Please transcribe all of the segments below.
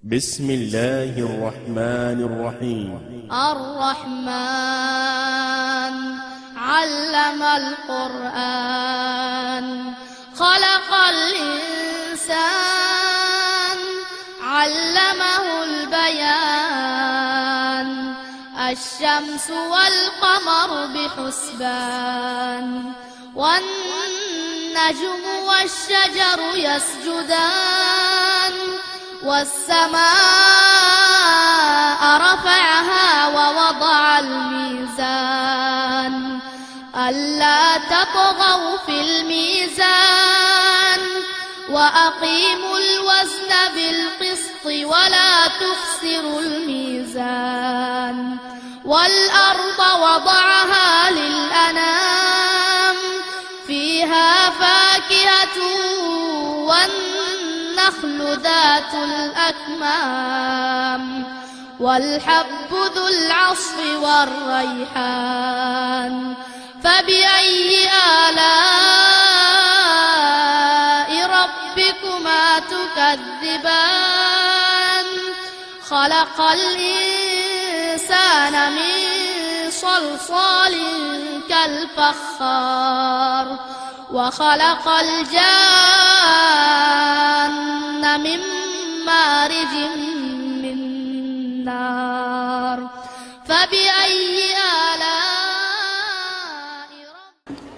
بسم الله الرحمن الرحيم. الرحمن علم القرآن خلق الإنسان علمه البيان الشمس والقمر بحسبان والنجم والشجر يسجدان والسماء رفعها ووضع الميزان ألا تطغوا في الميزان وأقيموا الوزن بالقسط ولا تخسروا الميزان والأرض وضعها للأنام فيها فاكهة والنخل ذات الأكمام والحب ذو العصف والريحان فبأي آلاء ربكما تكذبان خلق الإنسان من صلصال كالفخار وخلق الجان من مارج من نار فبأي آلاء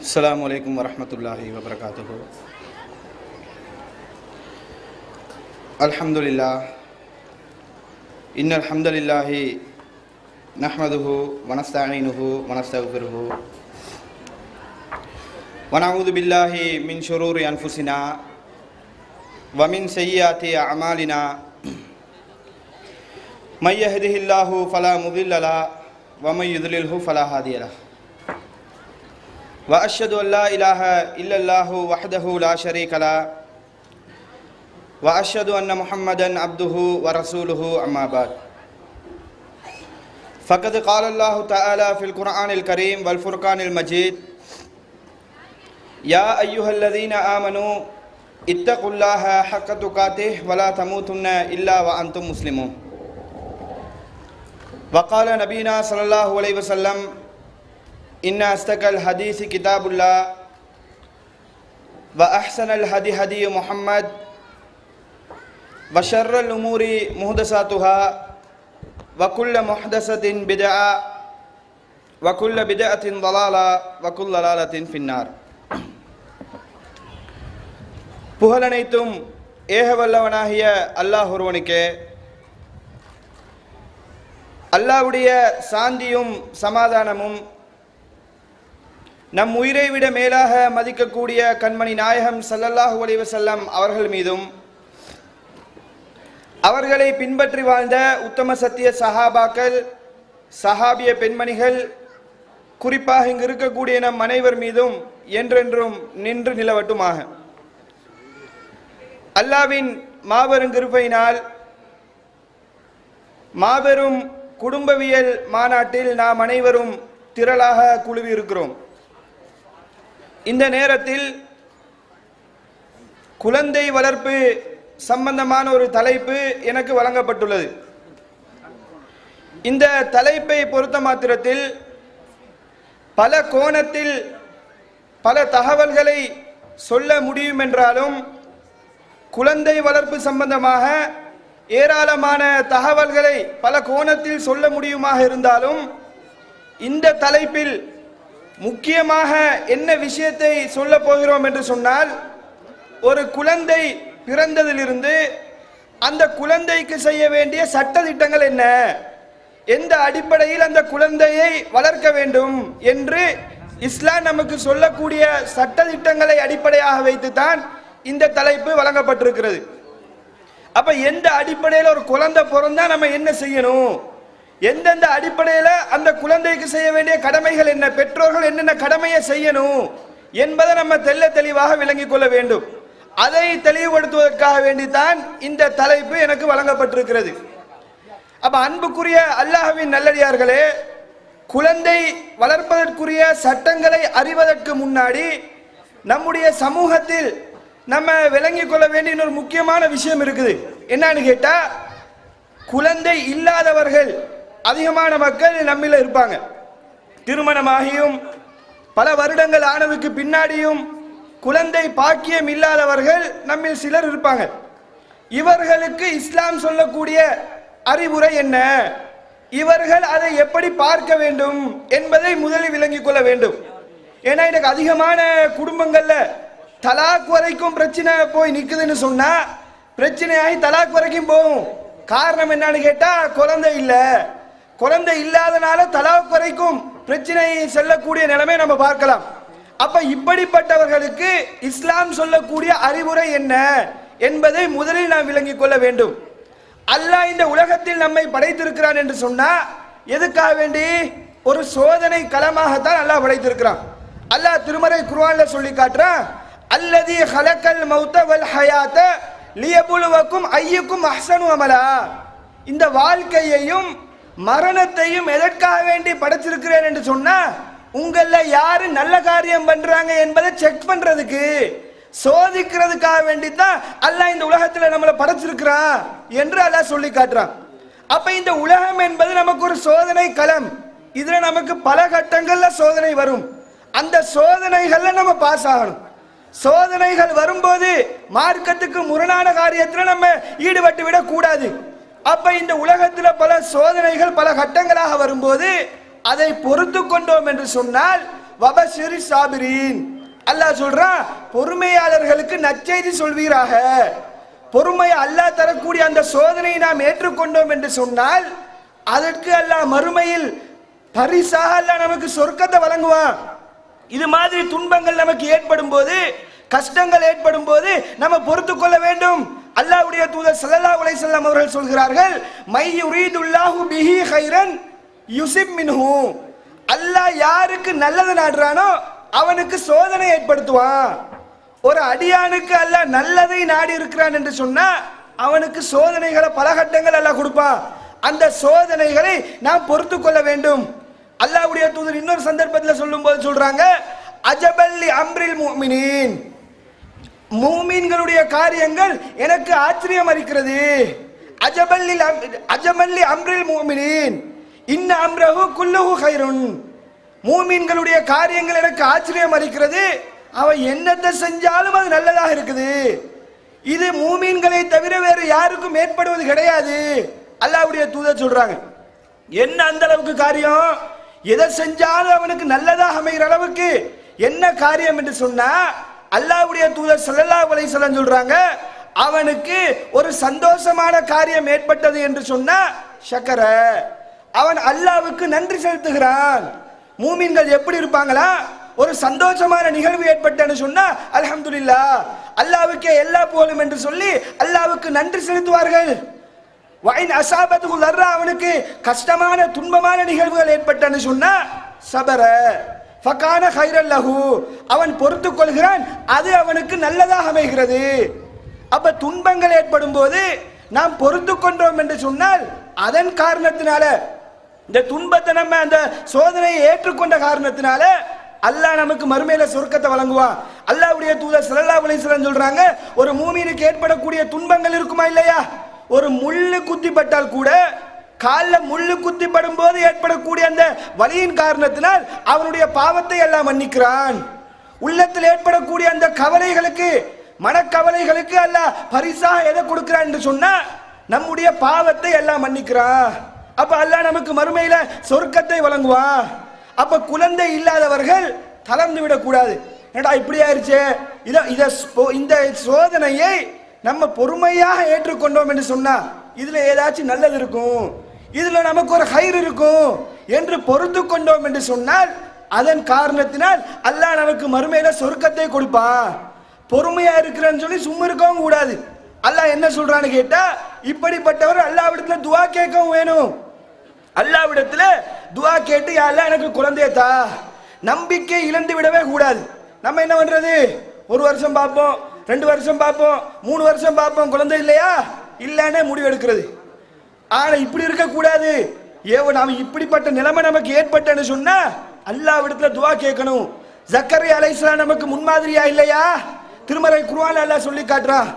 السلام عليكم ورحمة الله وبركاته. الحمد لله إن الحمد لله نحمده ونستعينه ونستغفره ونعوذ بالله من شرور أنفسنا ومن سيئات أعمالنا من يهده الله فلا مضل له ومن يضلله فلا هادي له وأشهد أن لا إله إلا الله وحده لا شريك له وأشهد أن محمدا عبده ورسوله أما بعد فقد قال الله تعالى في القرآن الكريم والفرقان المجيد يا أيها الذين آمنوا اتقوا الله حق تقاته ولا تموتن إلا وأنتم مسلمون وقال نبينا صلى الله عليه وسلم إن أصدق الحديث كتاب الله وأحسن الهدي هدي محمد وشر الأمور محدثاتها وكل محدثة بدعة وكل بدعة ضلالة وكل ضلالة في النار. புகழனைத்தும் ஏகவல்லவனாகிய அல்லாஹ் ஒருவனுக்கே. அல்லாஹ்வுடைய சாந்தியும் சமாதானமும் நம் உயிரை விட மேலாக மதிக்கக்கூடிய கண்மணி நாயகம் ஸல்லல்லாஹு அலைஹி வஸல்லம் அவர்கள் மீதும் அவர்களை பின்பற்றி வாழ்ந்த உத்தம சத்திய சஹாபாக்கள் சஹாபிய பெண்மணிகள் குறிப்பாக இங்கு இருக்கக்கூடிய நம் அனைவர் மீதும் என்றென்றும் நின்று நிலவட்டுமாக. அல்லாஹ்வின் மாபெரும் கிருபையினால் மாபெரும் குடும்பவியல் மாநாட்டில் நாம் அனைவரும் திரளாக குழுவி இருக்கிறோம். இந்த நேரத்தில் குழந்தை வளர்ப்பு சம்பந்தமான ஒரு தலைப்பு எனக்கு வழங்கப்பட்டுள்ளது. இந்த தலைப்பை பொறுத்த மாத்திரத்தில் பல கோணத்தில் பல தகவல்களை சொல்ல முடியும் என்றாலும் குழந்தை வளர்ப்பு சம்பந்தமாக ஏராளமான தகவல்களை பல கோணத்தில் சொல்ல முடியுமாக இருந்தாலும் இந்த தலைப்பில் முக்கியமாக என்ன விஷயத்தை சொல்ல போகிறோம் என்று சொன்னால், ஒரு குழந்தை பிறந்ததிலிருந்து அந்த குழந்தைக்கு செய்ய வேண்டிய சட்ட திட்டங்கள் என்ன, எந்த அடிப்படையில் அந்த குழந்தையை வளர்க்க வேண்டும் என்று இஸ்லாம் நமக்கு சொல்லக்கூடிய சட்ட திட்டங்களை அடிப்படையாக வைத்துத்தான் இந்த தலைப்பு வழங்கப்பட்டிருக்கிறது. அப்ப எந்த அடிப்படையில் ஒரு குழந்தை பிறந்தா நம்ம என்ன செய்யணும், எந்தெந்த அடிப்படையில் அந்த குழந்தைக்கு செய்ய வேண்டிய கடமைகள் என்ன, பெற்றோர்கள் என்னென்ன கடமையை செய்யணும் என்பதை நம்ம தெள்ள தெளிவாக விளங்கிக் கொள்ள வேண்டும். அதை தெளிவுபடுத்துவதற்காக வேண்டித்தான் இந்த தலைப்பு எனக்கு வழங்கப்பட்டிருக்கிறது. அப்ப அன்புக்குரிய அல்லாஹ்வின் நல்லடியார்களே, குழந்தை வளர்ப்பதற்குரிய சட்டங்களை அறிவதற்கு முன்னாடி நம்முடைய சமூகத்தில் நம்ம விளங்கிக் கொள்ள வேண்டிய ஒரு முக்கியமான விஷயம் இருக்குது. என்னன்னு கேட்டா, குழந்தை இல்லாதவர்கள் அதிகமான மக்கள் நம்மில் இருப்பாங்க. திருமணமாகியும் பல வருடங்கள் ஆனதுக்கு பின்னாடியும் குழந்தை பாக்கியம் இல்லாதவர்கள் நம்மில் சிலர் இருப்பாங்க. இவர்களுக்கு இஸ்லாம் சொல்லக்கூடிய அறிவுரை என்ன, இவர்கள் அதை எப்படி பார்க்க வேண்டும் என்பதை முதலில் விளங்கிக் கொள்ள வேண்டும். ஏன்னா எனக்கு அதிகமான குடும்பங்கள்ல தலாக் வரைக்கும் பிரச்சனை போய் நிக்குதுன்னு சொன்னா பிரச்சனையாகி தலாக் வரைக்கும் போகும். காரணம் என்னன்னு கேட்டா குழந்தை இல்லை, குழந்தை இல்லாதனால தலாக் வரைக்கும் பிரச்சனை செல்லக்கூடிய நிலைமை நம்ம பார்க்கலாம். அப்ப இப்படிப்பட்டவர்களுக்கு இஸ்லாம் சொல்லக்கூடிய அறிவுரை என்ன என்பதை முதலில் நாம் விளங்கிக் கொள்ள வேண்டும். அல்லாஹ் இந்த உலகத்தில் நம்மை படைத்திருக்கிறான் என்று சொன்னா எதுக்காக வேண்டி? ஒரு சோதனை களமாகத்தான் அல்லாஹ் படைத்திருக்கிறான். அல்லாஹ் திருமறை குர்ஆன்ல சொல்லி காட்டுறான், அல்லதி ஹலக்கல் மௌத வல் ஹயாத லியபுலுவக்கும் ஐயுக்கும் அஹ்சனு அமலா. இந்த வாழ்க்கையையும் மரணத்தையும் எதற்காக வேண்டி படைச்சிருக்கிறேன் என்று சொன்னா உங்கள யாரு நல்ல காரியம் பண்றாங்க என்பதை செக் பண்றதுக்கு, சோதிக்கிறதுக்காக வேண்டி தான் அல்லாஹ் இந்த உலகத்துல நம்மளை படைச்சிருக்கிறான் என்று அல்லாஹ் சொல்லி காட்டுறான். அப்ப இந்த உலகம் என்பது நமக்கு ஒரு சோதனை களம். இதுல நமக்கு பல கட்டங்கள்ல சோதனை வரும். அந்த சோதனைகள்ல நம்ம பாஸ் ஆகணும். சோதனைகள் வரும்போது மார்க்கத்துக்கு முரணான காரியத்துல நம்ம ஈடுபட்டு விட கூடாது. அப்ப இந்த உலகத்துல பல சோதனைகள் பல கட்டங்களாக வரும்போது அதை பொறுத்து கொண்டோம் என்று சொன்னால் வபஷிரி சாபிரீன், அல்லாஹ் சொல்றான் பொறுமையாளர்களுக்கு நற்செய்தி சொல்வீராக. பொறுமை அல்லாஹ் தரக்கூடிய அந்த சோதனையை நாம் ஏற்றுக்கொண்டோம் என்று சொன்னால் அதற்கு அல்லாஹ் மறுமையில் பரிசாக அல்லாஹ் நமக்கு சொர்க்கத்தை வழங்குவான். இது மாதிரி துன்பங்கள் நமக்கு ஏற்படும் போது, கஷ்டங்கள் ஏற்படும் போது நம்ம பொறுத்து கொள்ள வேண்டும். அல்லாஹ்வுடைய தூதர் ஸல்லல்லாஹு அலைஹி வஸல்லம் அவர்கள் சொல்கிறார்கள், மை யுரீதுல்லாஹு பிஹி கைரன் யுஸிப் மின்ஹு. அல்லாஹ் யாருக்கு நல்லது நாடுறானோ அவனுக்கு சோதனை ஏற்படுத்துவான். ஒரு அடியானுக்கு அல்லாஹ் நல்லதை நாடி இருக்கிறான் என்று சொன்னா அவனுக்கு சோதனைகளை பல கட்டங்கள் அல்லாஹ் கொடுப்பான். அந்த சோதனைகளை நாம் பொறுத்து கொள்ள வேண்டும். அல்லாஹ்வுடைய தூதர் இன்னொரு சந்தர்ப்பத்தில் சொல்லும்போது சொல்றாங்க, அஜபல்லி அம்ரில் முஃமினீன், மூமின்களுடைய காரியங்கள் எனக்கு ஆச்சரியம் அளிக்கிறது. அஜபல்லி அம்ரில் முஃமினீன் இன்ன அம்ரஹு குல்லுஹு கைருன். மூமின்களுடைய காரியங்கள் எனக்கு ஆச்சரியம் அளிக்கிறது, அவன் என்னத்தை செஞ்சாலும் அது நல்லதாக இருக்குது. இது மூமின்களை தவிர வேறு யாருக்கும் ஏற்படுவது கிடையாது. அல்லாஹ்வுடைய தூதர் சொல்றாங்க. என்ன அந்த அளவுக்கு காரியம்? எதை செஞ்சாலும் அவனுக்கு நல்லதாக அமைகிற அளவுக்கு என்ன காரியம் என்று சொன்னா அல்லாஹ்வுடைய தூதர் ஸல்லல்லாஹு அலைஹி வஸல்லம் சொல்றாங்க, அவனுக்கு ஒரு சந்தோஷமான காரியம் ஏற்பட்டது என்று சொன்னா ஷக்கர, அவன் அல்லாஹ்வுக்கு நன்றி செலுத்துகிறான். மூமின்கள் எப்படி இருப்பாங்களா? ஒரு சந்தோஷமான நிகழ்வு ஏற்பட்டன்னு சொன்னா அல்ஹம்துலில்லாஹ், அல்லாஹ்வுக்கே எல்லா புகழும் என்று சொல்லி அல்லாஹ்வுக்கு நன்றி செலுத்துவார்கள். வைன் அஸாபத்துஹு லர்ரா, அவனுக்கு கஷ்டமான துன்பமான நிகழ்வுகள் ஏற்பட்டன்னு சொன்னா சபர ஃபகான கைரல் லஹு, அவன் பொறுத்து கொள்கிறான், அது அவனுக்கு நல்லதாக அமைகிறது. அப்ப துன்பங்கள் ஏற்படும் போது நாம் பொறுத்து கொண்டோம் என்று சொன்னால் அதன் காரணத்தினால, இந்த துன்பத்தை நம்ம அந்த சோதனையை ஏற்றுக்கொண்ட காரணத்தினால அல்லாஹ் நமக்கு மறுமையில சொர்க்கத்தை வழங்குவான். அல்லாஹ்வுடைய தூதர் ஸல்லல்லாஹு அலைஹி வஸல்லம் சொல்றாங்க, ஒரு மூமினுக்கு ஏற்படக்கூடிய துன்பங்கள் இருக்குமா இல்லையா? ஒரு முள்ளு குத்தி பட்டால் கூட, காலில் முள்ளு குத்தி படும் போது ஏற்படக்கூடிய அந்த வலியின் காரணத்தினால் அவனுடைய பாவத்தை எல்லாம் மன்னிக்கிறான். உள்ளத்தில் ஏற்படக்கூடிய அந்த கவலைகளுக்கு, மனக்கவலைகளுக்கு அல்லாஹ் பரிசாக எதை கொடுக்கிறான் என்று சொன்னா நம்முடைய பாவத்தை எல்லாம் மன்னிக்கிறான். அப்ப அல்லாஹ் நமக்கு மறுமையில சொர்க்கத்தை வழங்குவான். அப்ப குழந்தை இல்லாதவர்கள் தளர்ந்து விடக்கூடாது. ஏடா இப்படி ஆயிடுச்சு, இந்த சோதனையை நம்ம பொறுமையாக ஏற்றுக்கொண்டோம் என்று சொன்னா இதுல ஏதாச்சும் நல்லது இருக்கும், இதுல நமக்கு ஒரு ஹைர் இருக்கும் என்று பொறுத்து கொண்டோம் என்று சொன்னால் அதன் காரணத்தினால் அல்லாஹ் நமக்கு மறுமையில சொர்க்கத்தை கொடுப்பான். பொறுமையா இருக்கிறேன்னு சொல்லி சும்மா இருக்கவும் கூடாது. அல்லாஹ் என்ன சொல்றான்னு கேட்டா, இப்படிப்பட்டவர் அல்லாஹ்விடத்துல துஆ கேட்கவும் வேணும். அல்லாஹ்விடத்துல துஆ கேட்டு, யா அல்லாஹ் எனக்கு குழந்தையை தா. நம்பிக்கை இழந்து விடவே கூடாது. நம்ம என்ன பண்றது, ஒரு வருஷம் பார்ப்போம், 2 வருஷம் பார்ப்போம், 3 வருஷம் பார்ப்போம், குழந்தை இல்லையா இல்லன்னு முடிவு எடுக்கிறது. ஆனா இப்படி இருக்க கூடாது. நாம இப்படிப்பட்ட நிலைமை நமக்கு ஏற்பட்டன்னு சொன்னா அல்லாஹ்விடத்துல துஆ கேட்கணும். ஜக்கரியா அலைஹிஸ்ஸலாம் நமக்கு முன்மாதிரியா இல்லையா? திருமறை குர்ஆன்ல அல்லாஹ் சொல்லி காட்டுறான்.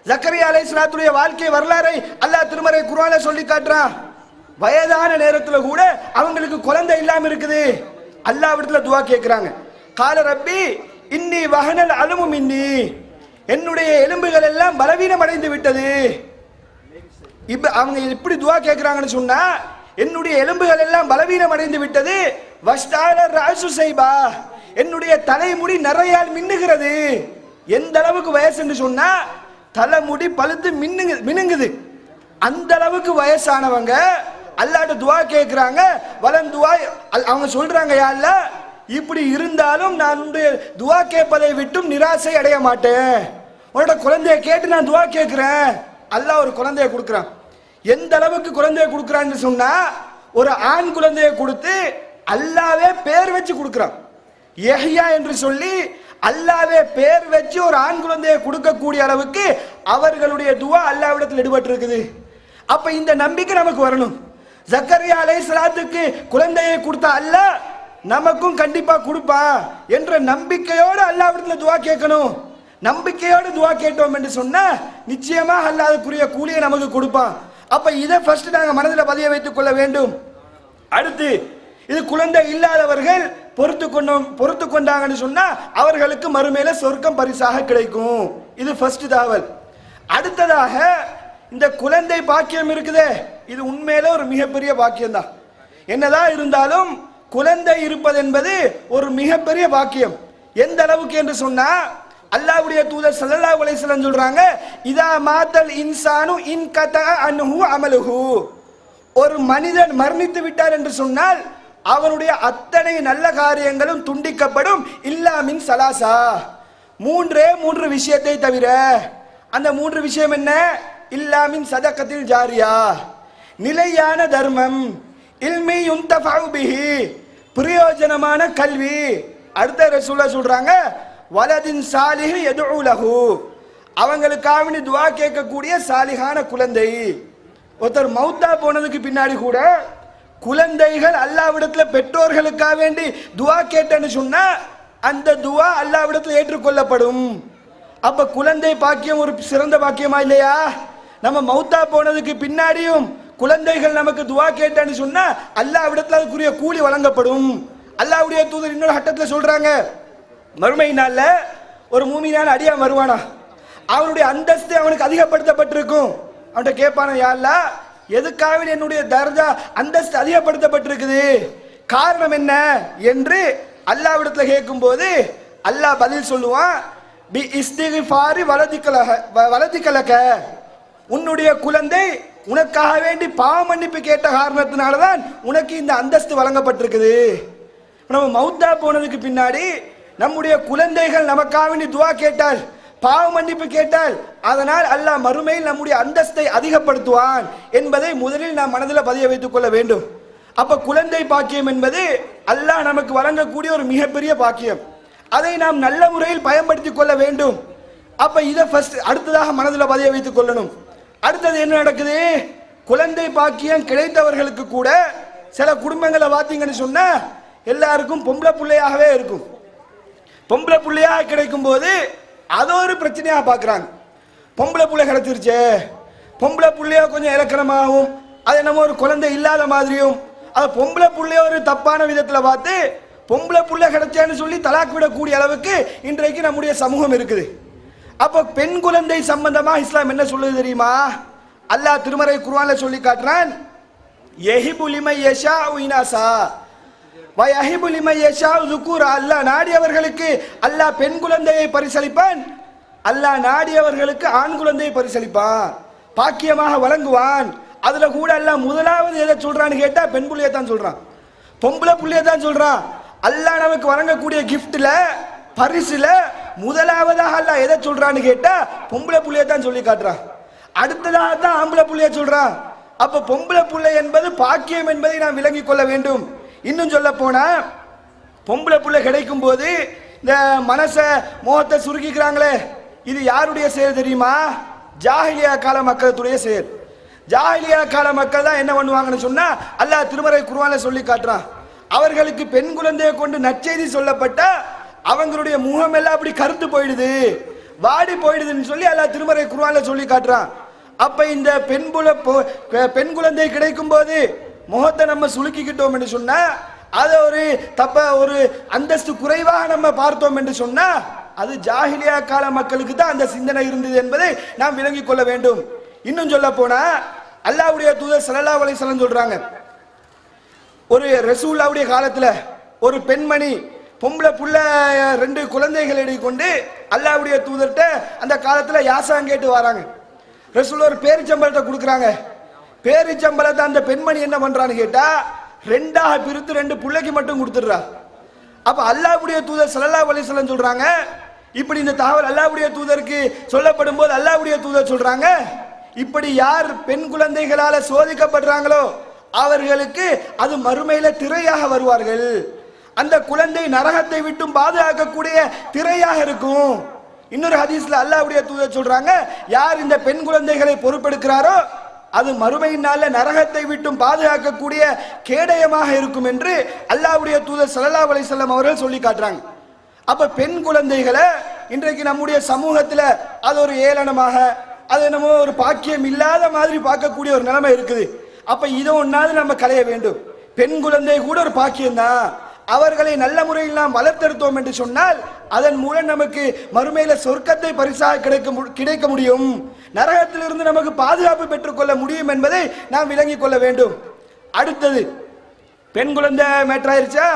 ஜக்கரியா அலைஹிஸ்ஸலாத்துடைய வாழ்க்கை வரலாறை அல்லாஹ் திருமறை குர்ஆன்ல சொல்லி காட்டுறான். வயதான நேரத்துல கூட அவங்களுக்கு குழந்தை இல்லாம இருக்குது. அல்லாஹ்விடத்துல துஆ கேட்கிறாங்க. கால ரப்பி இன்னி வஹனல் அலமு மின்னி, என்னுடைய எலும்புகள் எல்லாம் பலவீனம் அடைந்து விட்டது. இப்ப அவங்க எப்படி துஆ கேட்கிறாங்கன்னு சொன்னா, என்னுடைய எலும்புகள் எல்லாம் பலவீனம் அடைந்து விட்டது. வஸ்தால ராசு சைபா, என்னுடைய தலைமுடி நிறையால் மின்னுகிறது. எந்த அளவுக்கு வயசு என்று சொன்னா தலைமுடி பழுத்து மினுங்குது. அந்த அளவுக்கு வயசானவங்க அல்லாஹ்ட்ட துஆ கேட்கிறாங்க. வலன் துஆ, அவங்க சொல்றாங்க, யா அல்லாஹ், இப்படி இருந்தாலும் நான் உன்னுடைய துஆ கேட்பதை விட்டும் நிராசை அடைய மாட்டேன். உன்னோட குழந்தையை கேட்டு நான் துஆ கேட்கிறேன். அல்லாஹ் ஒரு குழந்தையை கொடுக்குறான். எந்த அளவுக்கு குழந்தையை கொடுக்குறான்னு சொன்னா, ஒரு ஆண் குழந்தையை கொடுத்து அல்லாவே பேர் வச்சு கொடுக்குறான். யஹ்யா என்று சொல்லி அல்லாவே பேர் வச்சு ஒரு ஆண் குழந்தையை கொடுக்கக்கூடிய அளவுக்கு அவர்களுடைய துஆ அல்லாஹ்விடத்தில் ஈடுபட்டு இருக்குது. அப்ப இந்த நம்பிக்கை நமக்கு வரணும். ஜக்கரியா அலைஹிஸ்ஸலாத்துக்கு குழந்தையை கொடுத்த அல்லாஹ் நமக்கும் கண்டிப்பா கொடுப்பான் என்ற நம்பிக்கையோடு அல்லாஹ்விடத்தில் துஆ கேட்கணும். நம்பிக்கையோடு துஆ கேட்டோம் என்று சொன்னா நிச்சயமா அல்லாஹ் அதுக்குரிய கூலியை நமக்கு கொடுப்பான். அப்ப இதை ஃபர்ஸ்ட் நாங்க மனதில் பதிய வைத்துக் கொள்ள வேண்டும். அடுத்து, இது குழந்தை இல்லாதவர்கள் பொறுத்து கொண்டாங்கன்னு சொன்னா அவர்களுக்கு மறுமையில சொர்க்கம் பரிசாக கிடைக்கும். இது ஃபர்ஸ்ட் தாவல். அடுத்ததாக, இந்த குழந்தை பாக்கியம் இருக்குதே, இது உண்மையில ஒரு மிகப்பெரிய பாக்கியம் தான். என்னதான் இருந்தாலும் குழந்தை இருப்பது என்பது ஒரு மிகப்பெரிய பாக்கியம். எந்த அளவுக்கு என்று சொன்னா, அல்லாஹ்வுடைய தூதர் ஸல்லல்லாஹு அலைஹி வஸல்லம் சொல்றாங்க, இதா மாத்தல் இன்சானு இன் கதா அன்ஹு அமலுஹு, ஒரு மனிதன் மரணித்து விட்டார் என்று சொன்னால் அவனுடைய அத்தனை நல்ல காரியங்களும் துண்டிக்கப்படும். இல்லா மின் சலாசா, மூன்று விஷயத்தை தவிர. அந்த மூன்று விஷயம் என்ன? இல்லா மின் சதகத்தில் ஜாரியா, நிலையான தர்மம், இல்மி யுன்தஃபஉ பிஹி, பிரயோஜனமான கல்வி. அடுத்த ரசூலுல்லாஹ் சொல்றாங்க, வலதின் சாலிஹ் யதுஉ லஹு, அவங்களுக்காக துஆ கேட்கக்கூடிய சாலிஹான குழந்தை. ஒருத்தர் மௌத்தா போனதுக்கு பின்னாடி கூட குழந்தைகள் அல்லாஹ்விடத்துல பெற்றோர்களுக்காக வேண்டி துஆ கேட்டேன்னு சொன்னா அந்த துஆ அல்லாஹ்விடத்துல ஏற்றுக்கொள்ளப்படும். அப்ப குழந்தை பாக்கியம் ஒரு சிறந்த பாக்கியமா இல்லையா? நம்ம மௌத்தா போனதுக்கு பின்னாடியும் குழந்தைகள் நமக்கு துஆ கேட்டேன்னு சொன்னா அல்லாஹ்விடத்துல அதுக்குரிய கூலி வழங்கப்படும். அல்லாஹ்வுடைய தூதர் இன்னொரு ஹட்டத்துல சொல்றாங்க, மறுமை நாள்ல ஒரு மூமினான அடியான் வருவானா, அவனுடைய அந்தஸ்து அவனுக்கு அதிகப்படுத்தப்பட்டிருக்கும். அவன்கிட்ட கேட்பான, யா அல்லாஹ், எதுக்காக என்னுடைய தர்ஜா அந்தஸ்து அதிகப்படுத்தப்பட்டிருக்குது, காரணம் என்ன என்று அல்லாஹ்விடத்துல கேட்கும் போது அல்லாஹ் பதில் சொல்லுவான், பி இஸ்திக்ஃபாரி வலதிக்கலக, உன்னுடைய குழந்தை உனக்காக வேண்டி பாவ மன்னிப்பு கேட்ட காரணத்தினாலதான் உனக்கு இந்த அந்தஸ்து வழங்கப்பட்டிருக்குது. நம்ம மௌத்தா போனதுக்கு பின்னாடி நம்முடைய குழந்தைகள் நமக்காக வேண்டி துஆ கேட்டால், பாவ மன்னிப்பு கேட்டால், அதனால் அல்லாஹ் மறுமையில் நம்முடைய அந்தஸ்தை அதிகப்படுத்துவான் என்பதை முதலில் நாம் மனதில் பதிய வைத்துக் கொள்ள வேண்டும். அப்ப குழந்தை பாக்கியம் என்பது அல்லாஹ் நமக்கு வழங்கக்கூடிய ஒரு மிகப்பெரிய பாக்கியம். அதை நாம் நல்ல முறையில் பயன்படுத்திக் கொள்ள வேண்டும். அப்ப இதை ஃபர்ஸ்ட் அடுத்ததாக மனதில் பதிய வைத்துக் கொள்ளணும். அடுத்தது என்ன நடக்குது? குழந்தை பாக்கியம் கிடைத்தவர்களுக்கு கூட சில குடும்பங்களை பார்த்தீங்கன்னு சொன்னா எல்லாருக்கும் பொம்பளை பிள்ளையாகவே இருக்கும். பொம்பளை பிள்ளையாக கிடைக்கும் போது அது ஒரு பிரச்சனையாக பார்க்குறாங்க. பொம்பளை பிள்ளை கிடைச்சிருச்சே, பொம்பளை பிள்ளைய கொஞ்சம் இலக்கணமாகவும் அது என்னமோ ஒரு குழந்தை இல்லாத மாதிரியும், அது பொம்பளை பிள்ளைய ஒரு தப்பான விதத்தில் பார்த்து பொம்பளை பிள்ளை கிடைச்சேன்னு சொல்லி தலாக் விடக்கூடிய அளவுக்கு இன்றைக்கு நம்முடைய சமூகம் இருக்குது. அப்போ பெண் குழந்தை சம்பந்தமா இஸ்லாம் என்ன சொல்லுது தெரியுமா? அல்லாஹ் திருமறை குர்ஆன்ல சொல்லி காட்டுறான், யஹிபு லிமன் யஷாஉ இனாசா வ யஹிபு லிமன் யஷாஉ ஸுகூரா, அல்லாஹ் நாடியவர்களுக்கு அல்லாஹ் பெண் குழந்தையை பரிசளிப்பான், அல்லாஹ் நாடியவர்களுக்கு ஆண் குழந்தையை பரிசளிப்பான், பாக்கியமாக வழங்குவான். அதுல கூட அல்லாஹ் முதலாவது எதை சொல்றான்னு கேட்டா பெண் புள்ளையை தான் சொல்றான், பொம்பளை புள்ளையை தான் சொல்றான். அல்லாஹ் நமக்கு வழங்கக்கூடிய கிஃப்ட்ல பரிசுல முதலாவதாக அல்லாஹ் எதை சொல்றான்னு கேட்டா பொம்பளை புள்ளையை தான் சொல்லி காட்டுறான். அடுத்ததாக தான் ஆம்பளை புள்ளைய சொல்றான். அப்ப பொம்பளை புள்ளை என்பது பாக்கியம் என்பதை நாம் விளங்கிக் கொள்ள வேண்டும். இன்னும் சொல்ல போனா பொம்பளை புள்ளை கிடைக்கும் போது இந்த மனச மோகத்தை சுருக்கிக்கிறாங்களே, இது யாருடைய செயல் தெரியுமா? ஜாஹிலியா கால மக்களுடைய செயல். ஜாஹிலியா கால மக்கள் தான் என்ன பண்ணுவாங்கன்னு சொன்னா அல்லாஹ் திருமறை குர்ஆன்ல சொல்லி காட்டுறான், அவர்களுக்கு பெண் குழந்தையை கொண்டு நற்செய்தி சொல்லப்பட்டா அவங்களுடைய முகம் எல்லாம் அப்படி கருத்து போயிடுது, வாடி போயிடுதுன்னு சொல்லி அல்லாஹ் திருமறை குர்ஆன்ல சொல்லி காட்டுறான். அப்ப இந்த பெண் குழந்தை கிடைக்கும் போது முகத்தை நம்ம சுளுக்கிக்கிட்டோம் என்று சொன்னா, அதை ஒரு அந்தஸ்து குறைவாக நம்ம பார்த்தோம் என்று சொன்னா, அது ஜாஹிலியா கால மக்களுக்கு தான் அந்த சிந்தனை இருந்தது என்பதை நாம் விளங்கிக் கொள்ள வேண்டும். இன்னும் சொல்ல போனா அல்லாஹ்வுடைய தூதர் ஸல்லல்லாஹு அலைஹி வஸல்லம் சொல்றாங்க, ஒரு ரசூலுல்லாஹ்வுடைய காலத்துல ஒரு பெண்மணி பொம்பளை புள்ள 2 குழந்தைகளை கொண்டு அல்லாஹ்வுடைய தூதர்கிட்ட அந்த காலத்துல யாசகம் கேட்டு வராங்க. ரசூல் ஒரு பேரிச்சம்பழத்தை கொடுக்குறாங்க. பேரிச்சம்பழத்தை அந்த பெண்மணி என்ன பண்றான்னு கேட்டா 2ஆக பிரித்து 2 புள்ளைக்கு மட்டும் கொடுத்துடுறா. அப்ப அல்லாஹ்வுடைய தூதர் ஸல்லல்லாஹு அலைஹி வஸல்லம் சொல்றாங்க, இப்படி இந்த தகவல் அல்லாஹ்வுடைய தூதருக்கு சொல்லப்படும் போது அல்லாஹ்வுடைய தூதர் சொல்றாங்க, இப்படி யார் பெண் குழந்தைகளால சோதிக்கப்படுறாங்களோ அவர்களுக்கு அது மறுமையில திரையாக வருவார்கள். அந்த குழந்தை நரகத்தை விட்டும் பாதுகாக்கக்கூடிய திரையாக இருக்கும். இன்னொரு ஹதீஸ்ல அல்லாஹ்வுடைய தூதர் சொல்றாங்க, யார் இந்த பெண் குழந்தைகளை பொறுப்பெடுக்கிறாரோ அது மறுமையினால நரகத்தை விட்டும் பாதுகாக்கக்கூடிய கேடயமாக இருக்கும் என்று அல்லாஹ்வுடைய தூதர் ஸல்லல்லாஹு அலைஹி வஸல்லம் அவர்கள் சொல்லி காட்டுறாங்க. அப்ப பெண் குழந்தைகளை இன்றைக்கு நம்முடைய சமூகத்துல அது ஒரு ஏளனமாக, அது என்னமோ ஒரு பாக்கியம் இல்லாத மாதிரி பார்க்கக்கூடிய ஒரு நிலைமை இருக்குது. அப்ப இதை ஒன்னாவது நம்ம களைய வேண்டும். பெண் குழந்தை கூட ஒரு பாக்கியம் தான். அவர்களை நல்ல முறையில் நாம் வளர்த்தெடுத்தோம் என்று சொன்னால் அதன் மூலம் நமக்கு மறுமையில சொர்க்கத்தை பரிசாக கிடைக்க முடியும், நரகத்திலிருந்து நமக்கு பாதுகாப்பு பெற்றுக்கொள்ள முடியும் என்பதை நாம் விளங்கிக் கொள்ள வேண்டும். அடுத்தது பெண் குழந்தை மேட்டராயிருச்சா.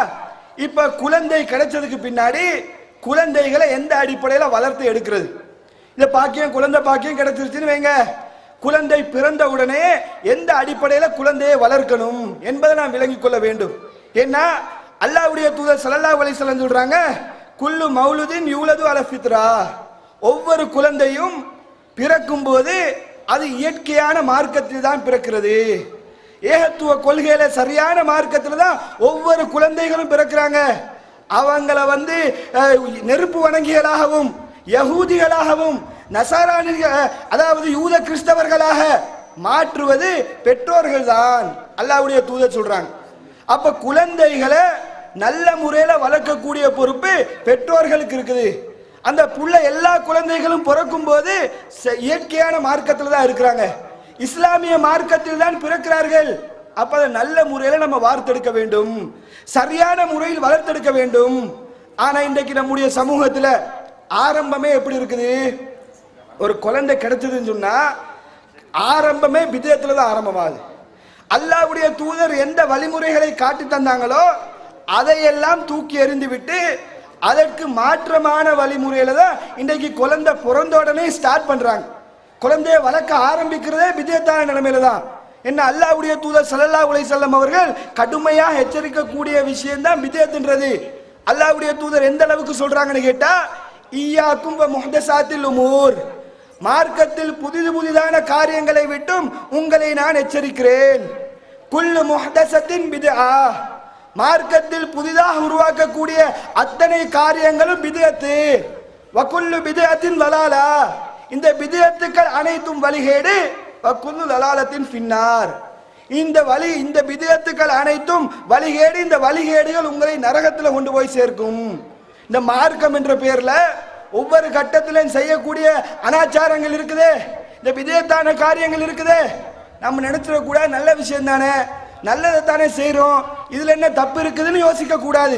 இப்ப குழந்தை கிடைச்சதுக்கு பின்னாடி குழந்தைகளை எந்த அடிப்படையில வளர்த்து எடுக்கிறது? இந்த பாக்கியம் குழந்தை பாக்கியம் கிடைச்சிருச்சுன்னு வைங்க, குழந்தை பிறந்த உடனே எந்த அடிப்படையில குழந்தையை வளர்க்கணும் என்பதை நாம் விளங்கிக் கொள்ள வேண்டும். ஏன்னா அல்லாஹ்வுடைய தூதர் ஸல்லல்லாஹு அலைஹி வஸல்லம் சொல்றாங்க, குல்லு மௌலுதின் யூலது அலா ஃபித்ரா, ஒவ்வொரு குழந்தையும் பிறக்கும் போது அது இயற்கையான மார்க்கத்தில் தான் பிறக்கிறது. ஏகத்துவ கொள்கையில சரியான மார்க்கத்தில் தான் ஒவ்வொரு குழந்தைகளும் பிறக்கிறாங்க. அவங்கள நெருப்பு வணங்கிகளாகவும் யகூதிகளாகவும் நசாரானிகள் அதாவது யூத கிறிஸ்தவர்களாக மாற்றுவது பெற்றோர்கள் தான் அல்லாஹ்வுடைய தூதர் சொல்றாங்க. அப்ப குழந்தைகளை நல்ல முறையில வளர்க்கக்கூடிய பொறுப்பு பெற்றோர்களுக்கு இருக்குது. அந்த புள்ள எல்லா குழந்தைகளும் பிறக்கும் போது இயற்கையான மார்க்கத்தில் தான் இருக்கிறாங்க, இஸ்லாமிய மார்க்கத்தில் தான் பிறக்கிறார்கள். அப்ப அதை நல்ல முறையில நம்ம வார்த்தெடுக்க வேண்டும், சரியான முறையில் வளர்த்தெடுக்க வேண்டும். ஆனா இன்றைக்கு நம்முடைய சமூகத்துல ஆரம்பமே எப்படி இருக்குது? ஒரு குழந்தை கிடைச்சதுன்னு சொன்னா ஆரம்பமே பிதத்துல தான் ஆரம்பமாகுது. அல்லாஹ்வுடைய தூதர் எந்த வழிமுறைகளை காட்டி தந்தாங்களோ அதையெல்லாம் தூக்கி எறிந்து விட்டு அதற்கு மாற்றமான வழிமுறையில தான் இன்றைக்கு குழந்தை பிறந்த உடனே ஸ்டார்ட் பண்றாங்க. குழந்தையை வளர்க்க ஆரம்பிக்கிறதே பிதத்தான நிலைமையில தான். என்ன அல்லாஹ்வுடைய தூதர் ஸல்லல்லாஹு அலைஹி வஸல்லம் அவர்கள் கடுமையாக எச்சரிக்கக்கூடிய விஷயம் தான் பிதத்ன்றது. அல்லாஹ்வுடைய தூதர் எந்த அளவுக்கு சொல்றாங்கன்னு கேட்டா, ஈயாக்கும் வ முஹ்தஸாத்தில் உமூர், மார்க்கத்தில் புதிதான காரியங்களை விட்டும் உங்களை நான் எச்சரிக்கிறேன். குல்லு முஹ்தஸத்தின் பித்ஆ, மார்க்கத்தில் புதிதாக உருவாக்கக்கூடிய அத்தனை காரியங்களும் பிதஅத்து. வகுல்லு பிதஅத்தின் லலாலா, இந்த பிதஅத்துக்கள் அனைத்தும் வழிகேடு. வகுல்லு லலாலத்தின் ஃபின்னார், இந்த பிதஅத்துக்கள் அனைத்தும் வழிகேடு, இந்த வழிகேடுகள் உங்களை நரகத்தில் கொண்டு போய் சேர்க்கும். இந்த மார்க்கம் என்ற பெயர்ல ஒவ்வொரு கட்டத்திலும் செய்யக்கூடிய அனாச்சாரங்கள் இருக்குதே, இந்த பிதஅத்தான காரியங்கள் இருக்குதே, நம்ம நினைச்சிடக்கூட நல்ல விஷயம் தானே, நல்லதை தானே செய்கிறோம், இதில் என்ன தப்பு இருக்குதுன்னு யோசிக்க கூடாது.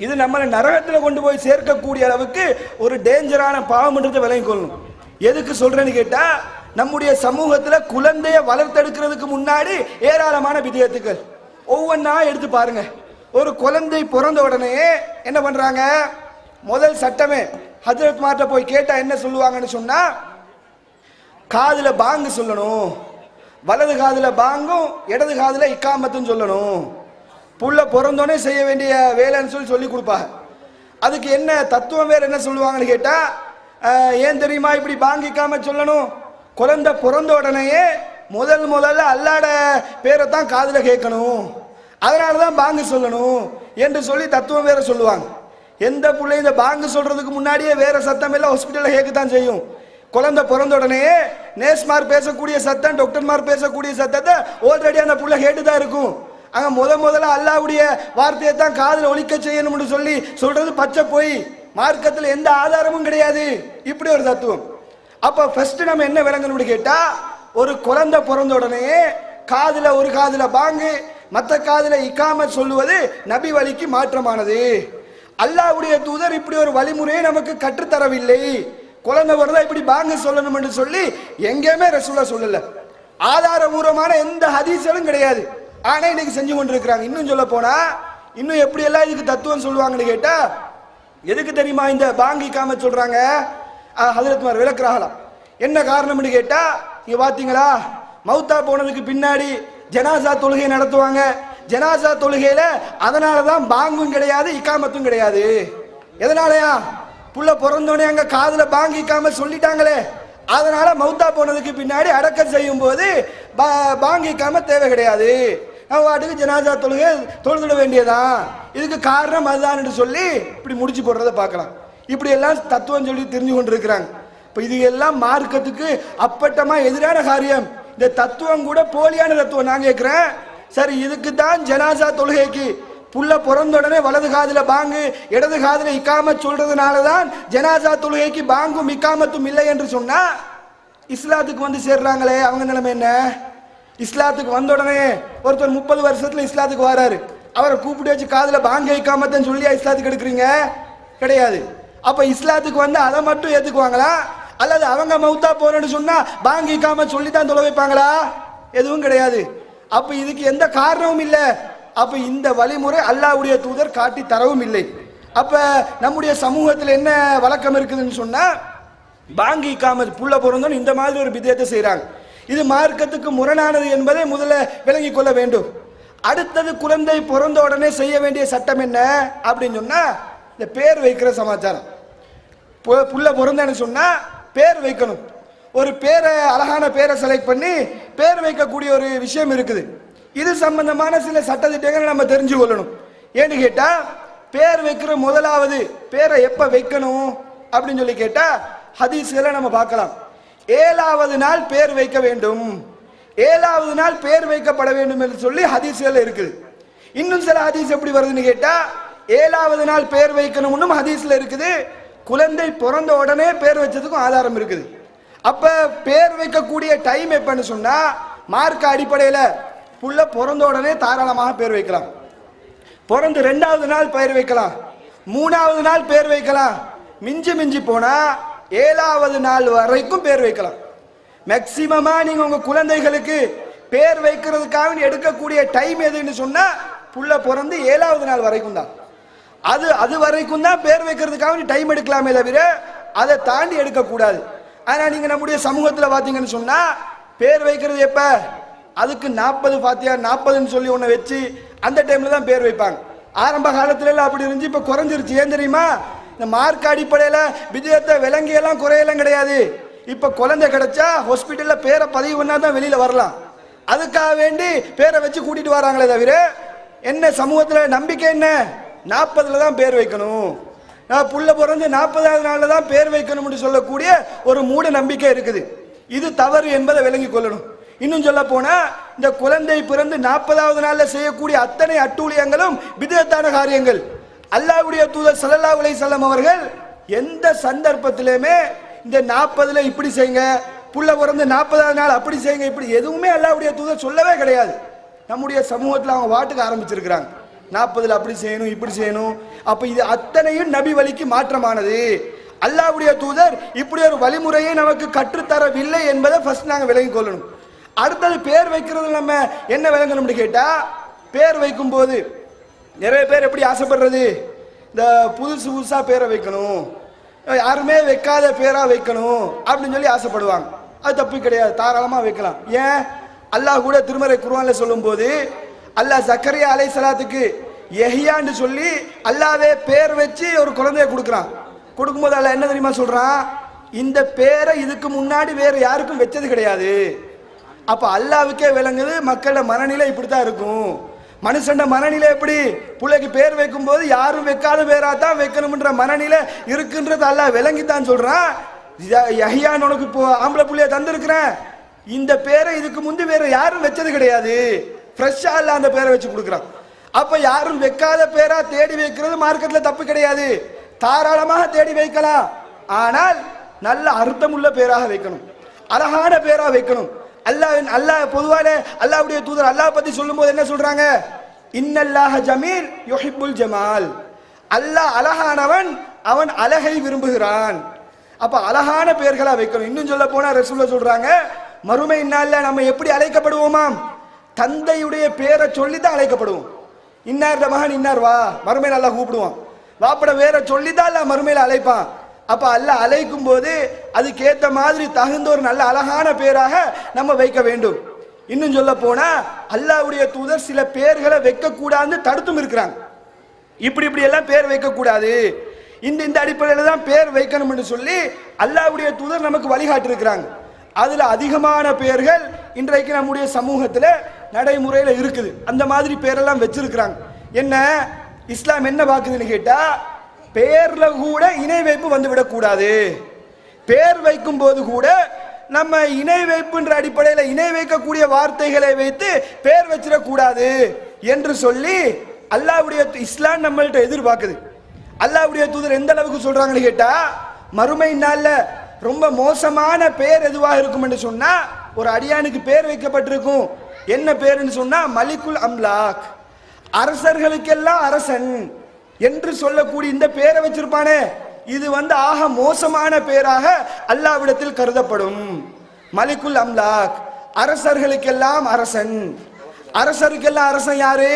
இது நம்மளை நரகத்தில் கொண்டு போய் சேர்க்கக்கூடிய அளவுக்கு ஒரு டேஞ்சரான பாவம்ன்றதை விளங்கிக் கொள்ளணும். எதுக்கு சொல்றேன்னு கேட்டா, நம்முடைய சமூகத்தில் குழந்தைய வளர்த்தெடுக்கிறதுக்கு முன்னாடி ஏராளமான பிதஅத்துக்கள் ஒவ்வொன்றா எடுத்து பாருங்க. ஒரு குழந்தை பிறந்த உடனே என்ன பண்றாங்க? முதல் சட்டமே ஹஜ்ரத் மார்ட்ட போய் கேட்டா என்ன சொல்லுவாங்கன்னு சொன்னா, காதுல பாங்கு சொல்லணும், வலது காதுல பாங்கும் இடது காதுல இக்காமத்தும் சொல்லணும். புள்ள பிறந்தோடனே செய்ய வேண்டிய வேலைன்னு சொல்லி கொடுப்பாங்க. அதுக்கு என்ன தத்துவம் வேற என்ன சொல்லுவாங்கன்னு கேட்டா, ஏன் தெரியுமா இப்படி பாங்கு இக்காமத் சொல்லணும்? குழந்தை பிறந்த உடனேயே முதல்ல அல்லாட பேரை தான் காதுல கேட்கணும், அதனாலதான் பாங்கு சொல்லணும் என்று சொல்லி தத்துவம் வேற சொல்லுவாங்க. எந்த பிள்ளை இந்த பாங்கு சொல்றதுக்கு முன்னாடியே வேற சத்தம் எல்லாம் ஹாஸ்பிட்டல்ல கேட்கத்தான் செய்யும். குழந்தை பிறந்த உடனே நேஸ்மார் பேசக்கூடிய சத்தம், டாக்டர்மார் பேசக்கூடிய சத்தத்தை ஆல்ரெடி அந்த புள்ள கேட்டுதான் இருக்கும். அங்க முதல்ல அல்லாஹ்வுடைய வார்த்தையை தான் காதுல ஒலிக்க செய்யணும்னு சொல்றது பச்சை போய், மார்க்கத்தில் எந்த ஆதாரமும் கிடையாது. இப்படி ஒரு தத்துவம். அப்ப ஃபர்ஸ்ட் நம்ம என்ன விளங்கணும்னு கேட்டா, ஒரு குழந்தை பிறந்த உடனே காதுல ஒரு காதுல பாங்கு, மற்ற காதுல இகாமத் சொல்லுவது நபி வழிக்கு மாற்றமானது. அல்லாஹ்வுடைய தூதர் இப்படி ஒரு வழிமுறையை நமக்கு கற்றுத்தரவில்லை. குழந்தை பிறந்தா இப்படி பாங்கு சொல்லணும் என்று சொல்லி எங்கேயுமே ரசூலுல்லாஹ் சொல்லல. ஆதாரபூர்வமான எந்த ஹதீஸும் கிடையாது. ஆனா இன்னைக்கு செஞ்சு கொண்டிருக்கிறாங்க. இன்னும் சொல்ல போனா இன்னும் எப்படி எல்லாம் இதுக்கு தத்துவம் சொல்லுவாங்கன்னு கேட்டா, எதுக்கு தெரியுமா இந்த பாங்கு இகாமத் சொல்றாங்க? ஹஜ்ரத்மார் விளக்குறாங்களாம். என்ன காரணம்னு கேட்டா, இங்க பாத்தீங்களா, மௌத்தா போனதுக்கு பின்னாடி ஜனாசா தொழுகை நடத்துவாங்க. ஜனாசா தொழுகையில அதனாலதான் பாங்கும் கிடையாது இகாமத்தும் கிடையாது. எதனாலயா? புள்ள பிறந்தோடனே அங்க காதுல பாங்கு இகாமத் சொல்லிட்டாங்களே, அதனால மௌத்தா போனதுக்கு பின்னாடி அடக்கம் செய்யும் போது பாங்கு இகாமத் தேவை கிடையாது, நம்ம வாட்டுக்கு ஜனாசா தொழுகை தொழுதுட வேண்டியதான். இதுக்கு காரணம் அதுதான் என்று சொல்லி இப்படி முடிச்சு போடுறத பார்க்கலாம். இப்படி எல்லாம் தத்துவம் சொல்லி தெரிஞ்சு கொண்டிருக்கிறாங்க. இப்ப இது எல்லாம் மார்க்கத்துக்கு அப்பட்டமா எதிரான காரியம். இந்த தத்துவம் கூட போலியான தத்துவம். நான் கேட்கிறேன், சரி இதுக்கு தான் ஜனாசா தொழுகைக்கு புள்ள பிறந்த உடனே வலது காதுல பாங்கு இடது காதுல இகாமத் சொல்றதுனாலதான் ஜனாசா தொழுகைக்கு பாங்கும் இகாமத்தும் இல்லை என்று சொன்னா, இஸ்லாத்துக்கு வந்து சேர்றாங்களே அவங்க நிலைமை என்ன? இஸ்லாத்துக்கு வந்த உடனே ஒருத்தர் 30 வருஷத்துல இஸ்லாத்துக்கு வராரு, அவரை கூப்பிட்டு வச்சு காதுல பாங்க இகாமத்னு சொல்லியா இஸ்லாத்துக்கு எடுக்கிறீங்க? கிடையாது. அப்ப இஸ்லாத்துக்கு வந்து அதை மட்டும் ஏத்துக்குவாங்களா, அல்லது அவங்க மௌத்தா போறேன்னு சொன்னா பாங்க இகாமத் சொல்லி தான் தொலை வைப்பாங்களா? எதுவும் கிடையாது. அப்ப இதுக்கு எந்த காரணமும் இல்லை. அப்ப இந்த வழிமுறை அல்லாஹ்வுடைய தூதர் காட்டி தரவும் இல்லை. அப்ப நம்முடைய சமூகத்தில் என்ன வழக்கம் இருக்குதுன்னு சொன்னா, பாங்கி இகாமத் புள்ள பிறந்தோன்னு இந்த மாதிரி ஒரு பிதத்தை செய்யறாங்க. இது மார்க்கத்துக்கு முரணானது என்பதை முதல்ல விளங்கிக் கொள்ள வேண்டும். அடுத்தது, குழந்தை பிறந்த உடனே செய்ய வேண்டிய சட்டம் என்ன அப்படின்னு சொன்னா, இந்த பேர் வைக்கிற சமாச்சாரம். புள்ள பிறந்தேன்னு சொன்னா பேர் வைக்கணும். ஒரு பேரை, அழகான பேரை செலக்ட் பண்ணி பேர் வைக்கக்கூடிய ஒரு விஷயம் இருக்குது. இது சம்பந்தமான சில சட்டத்திட்டங்களை நம்ம தெரிஞ்சு கொள்ளணும். ஏன்னு கேட்டா, பேர் வைக்கிற முதலாவது பேரை எப்ப வைக்கணும் அப்படின்னு சொல்லி கேட்டா, ஹதீஸ்களை நம்ம பார்க்கலாம். 7வது நாள் பேர் வைக்க வேண்டும், 7வது நாள் பேர் வைக்கப்பட வேண்டும் என்று சொல்லி ஹதீஸ்கள் இருக்குது. இன்னும் சில ஹதீஸ் எப்படி வருதுன்னு கேட்டா, 7வது நாள் பேர் வைக்கணும்னு ஹதீஸ்ல இருக்குது. குழந்தை பிறந்த உடனே பேர் வச்சதுக்கும் ஆதாரம் இருக்குது. அப்ப பேர் வைக்கக்கூடிய டைம் எப்பன்னு சொன்னா, மார்க்க அடிப்படையில புள்ள பிறந்த உடனே தாராளமாக பேர் வைக்கலாம். பிறந்து 2வது நாள் பேர் வைக்கலாம், 3வது நாள் பேர் வைக்கலாம். மிஞ்சி மிஞ்சி போனா 7வது நாள் வரைக்கும் பேர் வைக்கலாம். மேக்சிமமா நீங்க உங்க குழந்தைகளுக்கு பேர் வைக்கிறதுக்காக எடுக்கக்கூடிய டைம் எதுன்னு சொன்னா, புள்ள பிறந்து 7வது நாள் வரைக்கும் தான். அது வரைக்கும் தான் பேர் வைக்கிறதுக்காக டைம் எடுக்கலாமே தவிர அதை தாண்டி எடுக்கக்கூடாது. ஆனா நீங்க நம்முடைய சமூகத்தில் பார்த்தீங்கன்னு சொன்னா, பேர் வைக்கிறது எப்ப? அதுக்கு 40 ஃபாத்தியா 40ன்னு சொல்லி ஒன்று வச்சு அந்த டைம்ல தான் பேர் வைப்பாங்க. ஆரம்ப காலத்துல எல்லாம் அப்படி இருந்துச்சு, இப்ப குறைஞ்சிருச்சு. ஏன் தெரியுமா? இந்த மார்க் அடிப்படையில விஜயத்தை விலங்கியெல்லாம் குறையெல்லாம் கிடையாது. இப்ப குழந்தை கிடைச்சா ஹாஸ்பிட்டல்ல பேரை பதிவு பண்ணா தான் வெளியில வரலாம். அதுக்காக வேண்டி பேரை வச்சு கூட்டிட்டு வராங்களே தவிர என்ன சமூகத்துல நம்பிக்கை என்ன? 40ல தான் பேர் வைக்கணும், புள்ள பிறந்து 40வது நாள்ல தான் பேர் வைக்கணும்னு சொல்லக்கூடிய ஒரு மூட நம்பிக்கை இருக்குது. இது தவறு என்பதை விளங்கி கொள்ளணும். இன்னும் சொல்ல போனா, இந்த குழந்தை பிறந்து 40வது நாள்ல செய்யக்கூடிய அத்தனை அட்டூழியங்களும் பிதத்தான காரியங்கள். அல்லாஹ்வுடைய தூதர் ஸல்லல்லாஹு அலைஹி வஸல்லம் அவர்கள் எந்த சந்தர்ப்பத்திலுமே இந்த 40ல இப்படி செய்யுங்க, புள்ள பிறந்து 40வது நாள் அப்படி செய்யுங்க, இப்படி எதுவுமே அல்லாஹ்வுடைய தூதர் சொல்லவே கிடையாது. நம்முடைய சமூகத்தில் அவங்க வாட்டுக்கு ஆரம்பிச்சிருக்கிறாங்க, 40ல அப்படி செய்யணும் இப்படி செய்யணும். அப்ப இது அத்தனையும் நபி வழிக்கு மாற்றமானது. அல்லாஹ்வுடைய தூதர் இப்படி ஒரு வழிமுறையை நமக்கு கற்றுத்தரவில்லை என்பதை ஃபர்ஸ்ட் நாங்க விளங்கிக் கொள்ளணும். அடுத்தது, பேர் வைக்கிறது நம்ம என்ன விளங்கணும்னு கேட்டா, பேர் வைக்கும் போது நிறைய பேர் எப்படி ஆசைப்படுறது, இந்த புதுசு புதுசா பேரை வைக்கணும், யாருமே வைக்காத பேரா வைக்கணும் அப்படின்னு சொல்லி ஆசைப்படுவாங்க. அது தப்பு கிடையாது, தாராளமா வைக்கலாம். ஏன்? அல்லாஹ் கூட திருமறை குர்ஆன்ல சொல்லும் போது, அல்லாஹ் ஜக்கரியா அலைஹிஸ்ஸலாத்துக்கு யஹ்யான்னு சொல்லி அல்லாஹ்வே பேர் வச்சு ஒரு குழந்தைய கொடுக்குறான். கொடுக்கும்போது அல்லாஹ் என்ன தெரியுமா சொல்றான்? இந்த பேரை இதுக்கு முன்னாடி வேற யாருக்கும் வச்சது கிடையாது. அப்ப அல்லாஹ்வுக்கே விளங்குது மக்களோட மனநிலை இப்படித்தான் இருக்கும். மனுஷன் மனநிலை எப்படி? பிள்ளைக்கு பேர் வைக்கும் போது யாரும் வைக்காத பேரா தான் வைக்கணும்ன்ற மனநிலை இருக்குன்றது அல்லாஹ் விளங்கித்தான் சொல்றான். யஹ்யான்னு உனக்கு இப்போ ஆம்பளை புள்ளைய தந்திருக்கிறேன், இந்த பேரை இதுக்கு முந்தி வேற யாரும் வச்சது கிடையாது, ஃப்ரெஷ்ஷா அல்லாஹ் அந்த பேரை வச்சு கொடுக்குறான். அப்ப யாரும் வைக்காத பேரா தேடி வைக்கிறது மார்க்கெட்ல தப்பு கிடையாது, தாராளமாக தேடி வைக்கலாம். ஆனால் நல்ல அர்த்தமுள்ள பேராக வைக்கணும், அழகான பேரா வைக்கணும். அல்லாஹ் பொதுவாக அல்லாஹ்வுடைய தூதர் அல்லாஹ் பத்தி சொல்லும்போது என்ன சொல்றாங்க? இன்னல்லாஹ ஜமீல் யுஹிப்புல் ஜமால். அல்லாஹ் அழகானவன், அவன் அழகை விரும்புகிறான். அப்ப அழகான பெயர்களா வைக்கணும். இன்னும் சொல்ல போனா ரசூலுல்லாஹ் சொல்றாங்க, மறுமை நாள்ல நம்ம எப்படி அழைக்கப்படுவோமாம்? தந்தையுடைய பேரை சொல்லி தான் அழைக்கப்படுவோம். இன்னார் மகன் இன்னார் வா, மறுமையில் அல்லாஹ் கூப்பிடுவான். வாப்பட வேற சொல்லி தான் அல்லாஹ் மறுமையில் அழைப்பான். அப்ப அல்லாஹ் அழைக்கும் போது அதுக்கேத்த மாதிரி தகுந்த ஒரு நல்ல அழகான பேராக நம்ம வைக்க வேண்டும். இன்னும் சொல்ல போனா அல்லாஹ்வுடைய தூதர் சில பேர்களை வைக்க கூடாதுன்னு தடுத்தும் இருக்கிறாங்க. இப்படி எல்லாம் பேர் வைக்க கூடாது, இந்த அடிப்படையில் தான் பேர் வைக்கணும் என்று சொல்லி அல்லாஹ்வுடைய தூதர் நமக்கு வழிகாட்டி இருக்கிறாங்க. அதுல அதிகமான பேர்கள் இன்றைக்கு நம்முடைய சமூகத்துல நடைமுறையில இருக்குது. அந்த மாதிரி பேரெல்லாம் வச்சிருக்கிறாங்க. என்ன இஸ்லாம் என்ன பாக்குதுன்னு கேட்டா, பேர்ல கூட இணை வைப்பு வந்து விடக்கூடாது. பேர் வைக்கும் போது கூட நம்ம இணை வைப்புன்ற அடிப்படையில் இணை வைக்கக்கூடிய வார்த்தைகளை வைத்து பேர் வச்சிடக்கூடாது என்று சொல்லி அல்லாஹ்வுடைய இஸ்லாம் நம்மள்ட்ட எதிர்பார்க்குது. அல்லாஹ்வுடைய தூதர் எந்த அளவுக்கு சொல்றாங்கன்னு கேட்டா, மறுமை நாள்ல ரொம்ப மோசமான பேர் எதுவாக இருக்கும் என்று சொன்னா, ஒரு அடியானுக்கு பேர் வைக்கப்பட்டிருக்கும். என்ன பேருன்னு சொன்னா மலிக்குல் அம்லாக், அரசர்களுக்கெல்லாம் அரசன் என்று சொல்லக்கூடிய இந்த பேரை வச்சிருப்பானே, இது ஆக மோசமான பேராக அல்லாஹ்விடத்தில் கருதப்படும். மலிக்குல் அம்லாக், அரசர்களுக்கெல்லாம் அரசன். அரசருக்கெல்லாம் அரசன் யாரு?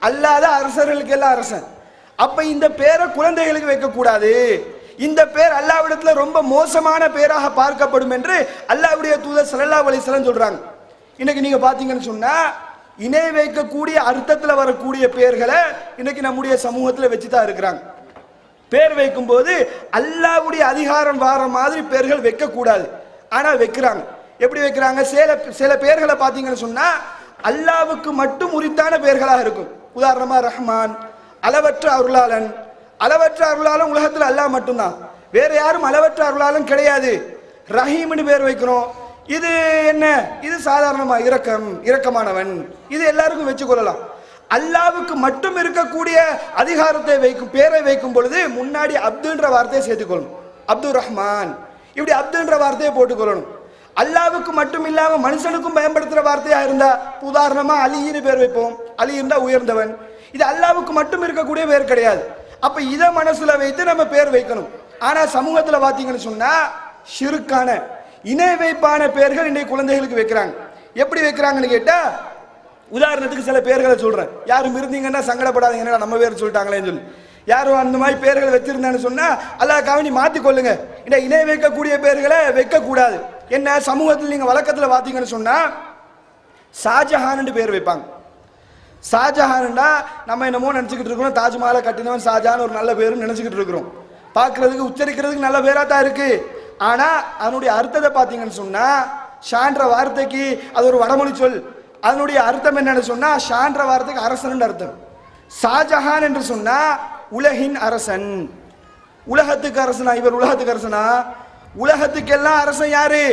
அல்லாத அரசர்களுக்கெல்லாம் அரசன். அப்ப இந்த பேரை குழந்தைகளுக்கு வைக்க கூடாது. இந்த பேர் அல்லாஹ்விடத்தில் ரொம்ப மோசமான பேராக பார்க்கப்படும் என்று அல்லாஹ்வுடைய தூதர் ஸல்லல்லாஹு அலைஹி வஸல்லம் சொல்றாங்க. இன்னைக்கு நீங்க பாத்தீங்கன்னு சொன்னா, இணை வைக்கக்கூடிய அர்த்தத்தில் வரக்கூடிய பேர்களை இன்னைக்கு நம்முடைய சமூகத்தில் வச்சுதான் இருக்கிறாங்க. பேர் வைக்கும் போது அல்லாஹ்வுடைய அதிகாரம் வார மாதிரி பேர்கள் வைக்க கூடாது, ஆனா வைக்கிறாங்க. எப்படி வைக்கிறாங்க? சில பேர்களை பாத்தீங்கன்னு சொன்னா அல்லாஹ்வுக்கு மட்டும் உரித்தான பேர்களாக இருக்கும். உதாரணமா ரஹ்மான், அளவற்ற அருளாளன். அளவற்ற அருளாளன் உலகத்தில் அல்லாஹ் மட்டும்தான், வேற யாரும் அளவற்ற அருளாளன் கிடையாது. ரஹீம்னு பேர் வைக்கிறோம். இது என்ன? இது சாதாரணமா இரக்கமானவன், இது எல்லாருக்கும் வச்சு கொள்ளலாம். அல்லாஹ்வுக்கு மட்டும் இருக்கக்கூடிய அதிகாரத்தை வைக்கும் பேரை வைக்கும் பொழுது முன்னாடி அப்துன்ற வார்த்தையை சேர்த்துக்கொள்ளணும். அப்துல் ரஹ்மான், இப்படி அப்துன்ற வார்த்தையை போட்டுக்கொள்ளணும். அல்லாஹ்வுக்கு மட்டும் இல்லாம மனுஷனுக்கும் பயன்படுத்துற வார்த்தையா இருந்தா, உதாரணமா அலின்னு பேர் வைப்போம். அலி இருந்தா உயர்ந்தவன். இது அல்லாஹ்வுக்கு மட்டும் இருக்கக்கூடிய பேர் கிடையாது. அப்ப இதை மனசுல வைத்து நம்ம பேர் வைக்கணும். ஆனா சமூகத்துல பாத்தீங்கன்னு சொன்னா ஷிர்கான இணை வைப்பான பேர்கள் இன்றைக்கு குழந்தைகளுக்கு வைக்கிறாங்க. எப்படி வைக்கிறாங்கன்னு கேட்டா, உதாரணத்துக்கு சில பேர்களை சொல்றேன். யாரும் இருந்தீங்கன்னா சங்கடப்படாதீங்க, நம்ம பேர் சொல்லிட்டாங்களேன்னு சொல்லி. யாரும் அந்த மாதிரி பேர்களை வச்சிருந்தான்னு சொன்னா அல்லாஹ் காவணி மாத்தி கொள்ளுங்க. இந்த இணை வைக்கக்கூடிய பேர்களை வைக்க கூடாது. என்ன சமூகத்தில் நீங்க வழக்கத்துல பாத்தீங்கன்னு சொன்னா ஷாஜஹான் பேர் வைப்பாங்க. ஷாஜஹான்டா நம்ம என்னமோ நினைச்சுக்கிட்டு இருக்கிறோம், தாஜ்மஹாலை கட்டினவன் ஷாஜஹான் ஒரு நல்ல பேருன்னு நினைச்சுக்கிட்டு இருக்கிறோம். பார்க்கறதுக்கு உச்சரிக்கிறதுக்கு நல்ல பேரா தான் இருக்கு. ஆனா அதனுடைய அர்த்தத்தை பாத்தீங்கன்னு சொன்னா, ஷான்ற வார்த்தைக்கு அது ஒரு வடமொழி சொல். அதனுடைய அர்த்தம் என்னன்னு சொன்னா, ஷான்ற வார்த்தைக்கு அரசன் அர்த்தம். ஷாஜஹான் என்று சொன்னா உலகின் அரசன். உலகத்துக்கு அரசனா? இவர் உலகத்துக்கு அரசனா? உலகத்துக்கெல்லாம் அரசன் யாரு?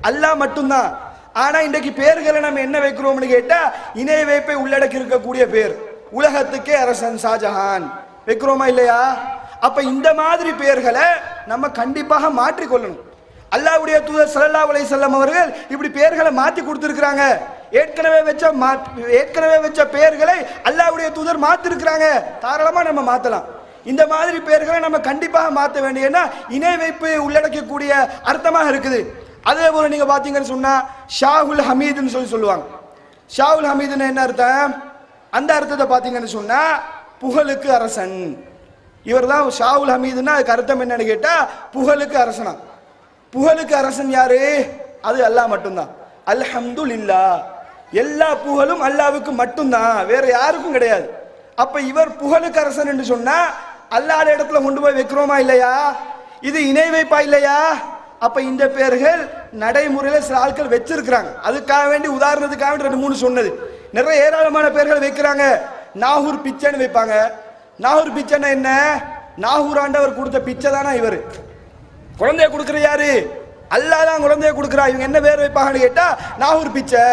அல்லாஹ் மட்டும்தான். ஆனா இன்றைக்கு பேர்களை நம்ம என்ன வைக்கிறோம்னு கேட்டா, இணை வைப்பை உள்ளடக்கி இருக்கக்கூடிய பேர். உலகத்துக்கே அரசன் ஷாஜஹான் வைக்கிறோமா இல்லையா? அப்ப இந்த மாதிரி பெயர்களை நம்ம கண்டிப்பாக மாற்றிக்கொள்ளணும். அல்லாஹ்வுடைய தூதர் ஸல்லல்லாஹு அலைஹி வஸல்லம் அவர்கள் இப்படி பெயர்களை மாற்றி கொடுத்திருக்கிறாங்க. ஏற்கனவே வச்ச பெயர்களை அல்லாஹ்வுடைய தூதர் மாத்திருக்கிறாங்க. தாராளமா நம்ம மாத்தலாம். இந்த மாதிரி பெயர்களை நம்ம கண்டிப்பாக மாற்ற வேண்டியன்னா இணை வைப்பு உள்ளடக்கக்கூடிய அர்த்தமாக இருக்குது. அதே போல நீங்க பாத்தீங்கன்னு சொன்னா ஷாஹுல் ஹமீதுன்னு சொல்லுவாங்க. ஷாஹுல் ஹமீதுன்னு என்ன அர்த்தம்? அந்த அர்த்தத்தை பாத்தீங்கன்னு சொன்னா புகழுக்கு அரசன். இவர் தான் ஷாஹுல் ஹமீதுன்னா அதுக்கு அர்த்தம் என்னன்னு கேட்டா புகழுக்கு அரசனா. புகழுக்கு அரசன் யாரு? அது அல்லாஹ் மட்டும்தான். அல்ஹம்துலில்லாஹ், எல்லா புகழும் அல்லாஹ்வுக்கு மட்டும்தான், வேற யாருக்கும் கிடையாது. அப்ப இவர் புகழுக்கு அரசன் என்று சொன்னா அல்லாஹ்வுடைய இடத்துல கொண்டு போய் வைக்கிறோமா இல்லையா? இது இணை வைப்பா இல்லையா? அப்ப இந்த பேர்கள் நடைமுறையில சில ஆட்கள் வச்சிருக்கிறாங்க. அதுக்காக வேண்டி உதாரணத்துக்காக வேண்டி 2-3 சொன்னது. நிறைய ஏராளமான பேர்கள் வைக்கிறாங்க. நாகூர் பிச்சைன்னு வைப்பாங்க. நாகூர் பிச்சைன்னா என்ன? நாகூர் ஆண்டவர் கொடுத்த பிச்சை தானா இவர்? குழந்தைய கொடுக்கிற யாரு? அல்லாஹ் தான் குழந்தைய கொடுக்கிறா. இவங்க என்ன பேர் வைப்பாங்கன்னு கேட்டா நாகூர் பிச்சை.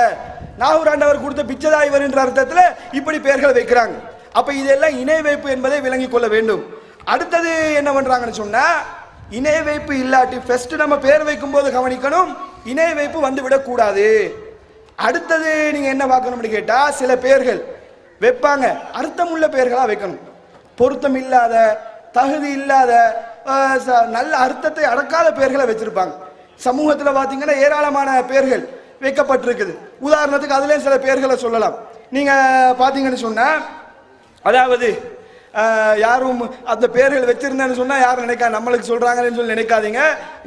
நாகூர் ஆண்டவர் கொடுத்த பிச்சை தான் இவர் என்ற அர்த்தத்துல இப்படி பெயர்கள் வைக்கிறாங்க. அப்ப இதெல்லாம் இணை வைப்பு என்பதை விளங்கிக் கொள்ள வேண்டும். அடுத்தது என்ன பண்றாங்கன்னு சொன்னா, இணை வைப்பு இல்லாட்டி ஃபர்ஸ்ட் நம்ம பேர் வைக்கும் போது கவனிக்கணும், இணை வைப்பு வந்து விடக்கூடாது. அடுத்தது நீங்க என்ன பார்க்கணும்னு கேட்டா, சில பேர்கள் வைப்பாங்க அர்த்தமுள்ள பெயர்களா வைக்கணும். பொருத்தம் இல்லாத, தகுதி இல்லாத, நல்ல அர்த்தத்தை அடக்காத பெயர்களை வச்சிருப்பாங்க. சமூகத்தில் பார்த்தீங்கன்னா ஏராளமான பெயர்கள் வைக்கப்பட்டிருக்குது. உதாரணத்துக்கு அதுலேயும் சில பெயர்களை சொல்லலாம். நீங்க பார்த்தீங்கன்னு சொன்னா, அதாவது யாரும் அந்த பெயர்கள் வச்சிருந்தேன்னு சொன்னா யாரும் நினைக்கா நம்மளுக்கு சொல்றாங்கன்னு சொல்லி நினைக்காதீங்க.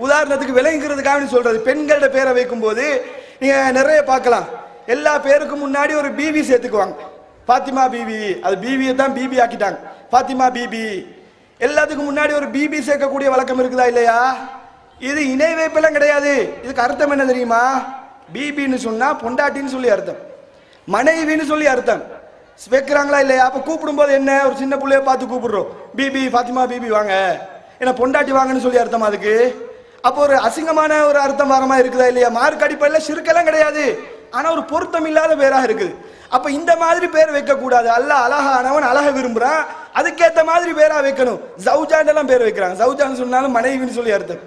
உதாரணத்துக்கு விளங்குறதுக்காக சொல்றது, பெண்களோட பேரை வைக்கும் போது நீங்க நிறைய பார்க்கலாம். எல்லா பேருக்கும் முன்னாடி ஒரு பிபி சேர்த்துக்குவாங்க. பாத்திமா பிபி, அது பிபியை தான் பிபி ஆக்கிட்டாங்க, பாத்திமா பிபி. எல்லாத்துக்கும் முன்னாடி ஒரு பிபி சேர்க்கக்கூடிய வழக்கம் இருக்குதா இல்லையா? இது இணை வைப்பெல்லாம் கிடையாது. இதுக்கு அர்த்தம் என்ன தெரியுமா? பிபின்னு சொன்னா பொண்டாட்டின்னு சொல்லி அர்த்தம், மனைவின்னு சொல்லி அர்த்தம். வைக்கிறாங்களா இல்லையா? அப்ப கூப்பிடும் போது என்ன, ஒரு சின்ன பிள்ளைய பார்த்து கூப்பிடுறோம், பிபி பாத்திமா பிபி வாங்க, ஏன்னா பொண்டாட்டி வாங்கன்னு சொல்லி அர்த்தம் அதுக்கு. அப்போ ஒரு அசிங்கமான ஒரு அர்த்தம் வரமா இருக்குதா இல்லையா? மார்க் அடிப்படையில் சிறுக்கெல்லாம் கிடையாது, ஆனா ஒரு பொருத்தம் இல்லாத பேராக இருக்குது. அப்ப இந்த மாதிரி பேர் வைக்க கூடாது. அல்லாஹ் அழகானவன், அழக விரும்புறான், அதுக்கேற்ற மாதிரி பேரா வைக்கணும். ஜவுஜாண்டெல்லாம் பேர் வைக்கிறாங்க. ஜவுஜான்னு சொன்னாலும் மனைவின்னு சொல்லி அர்த்தம்,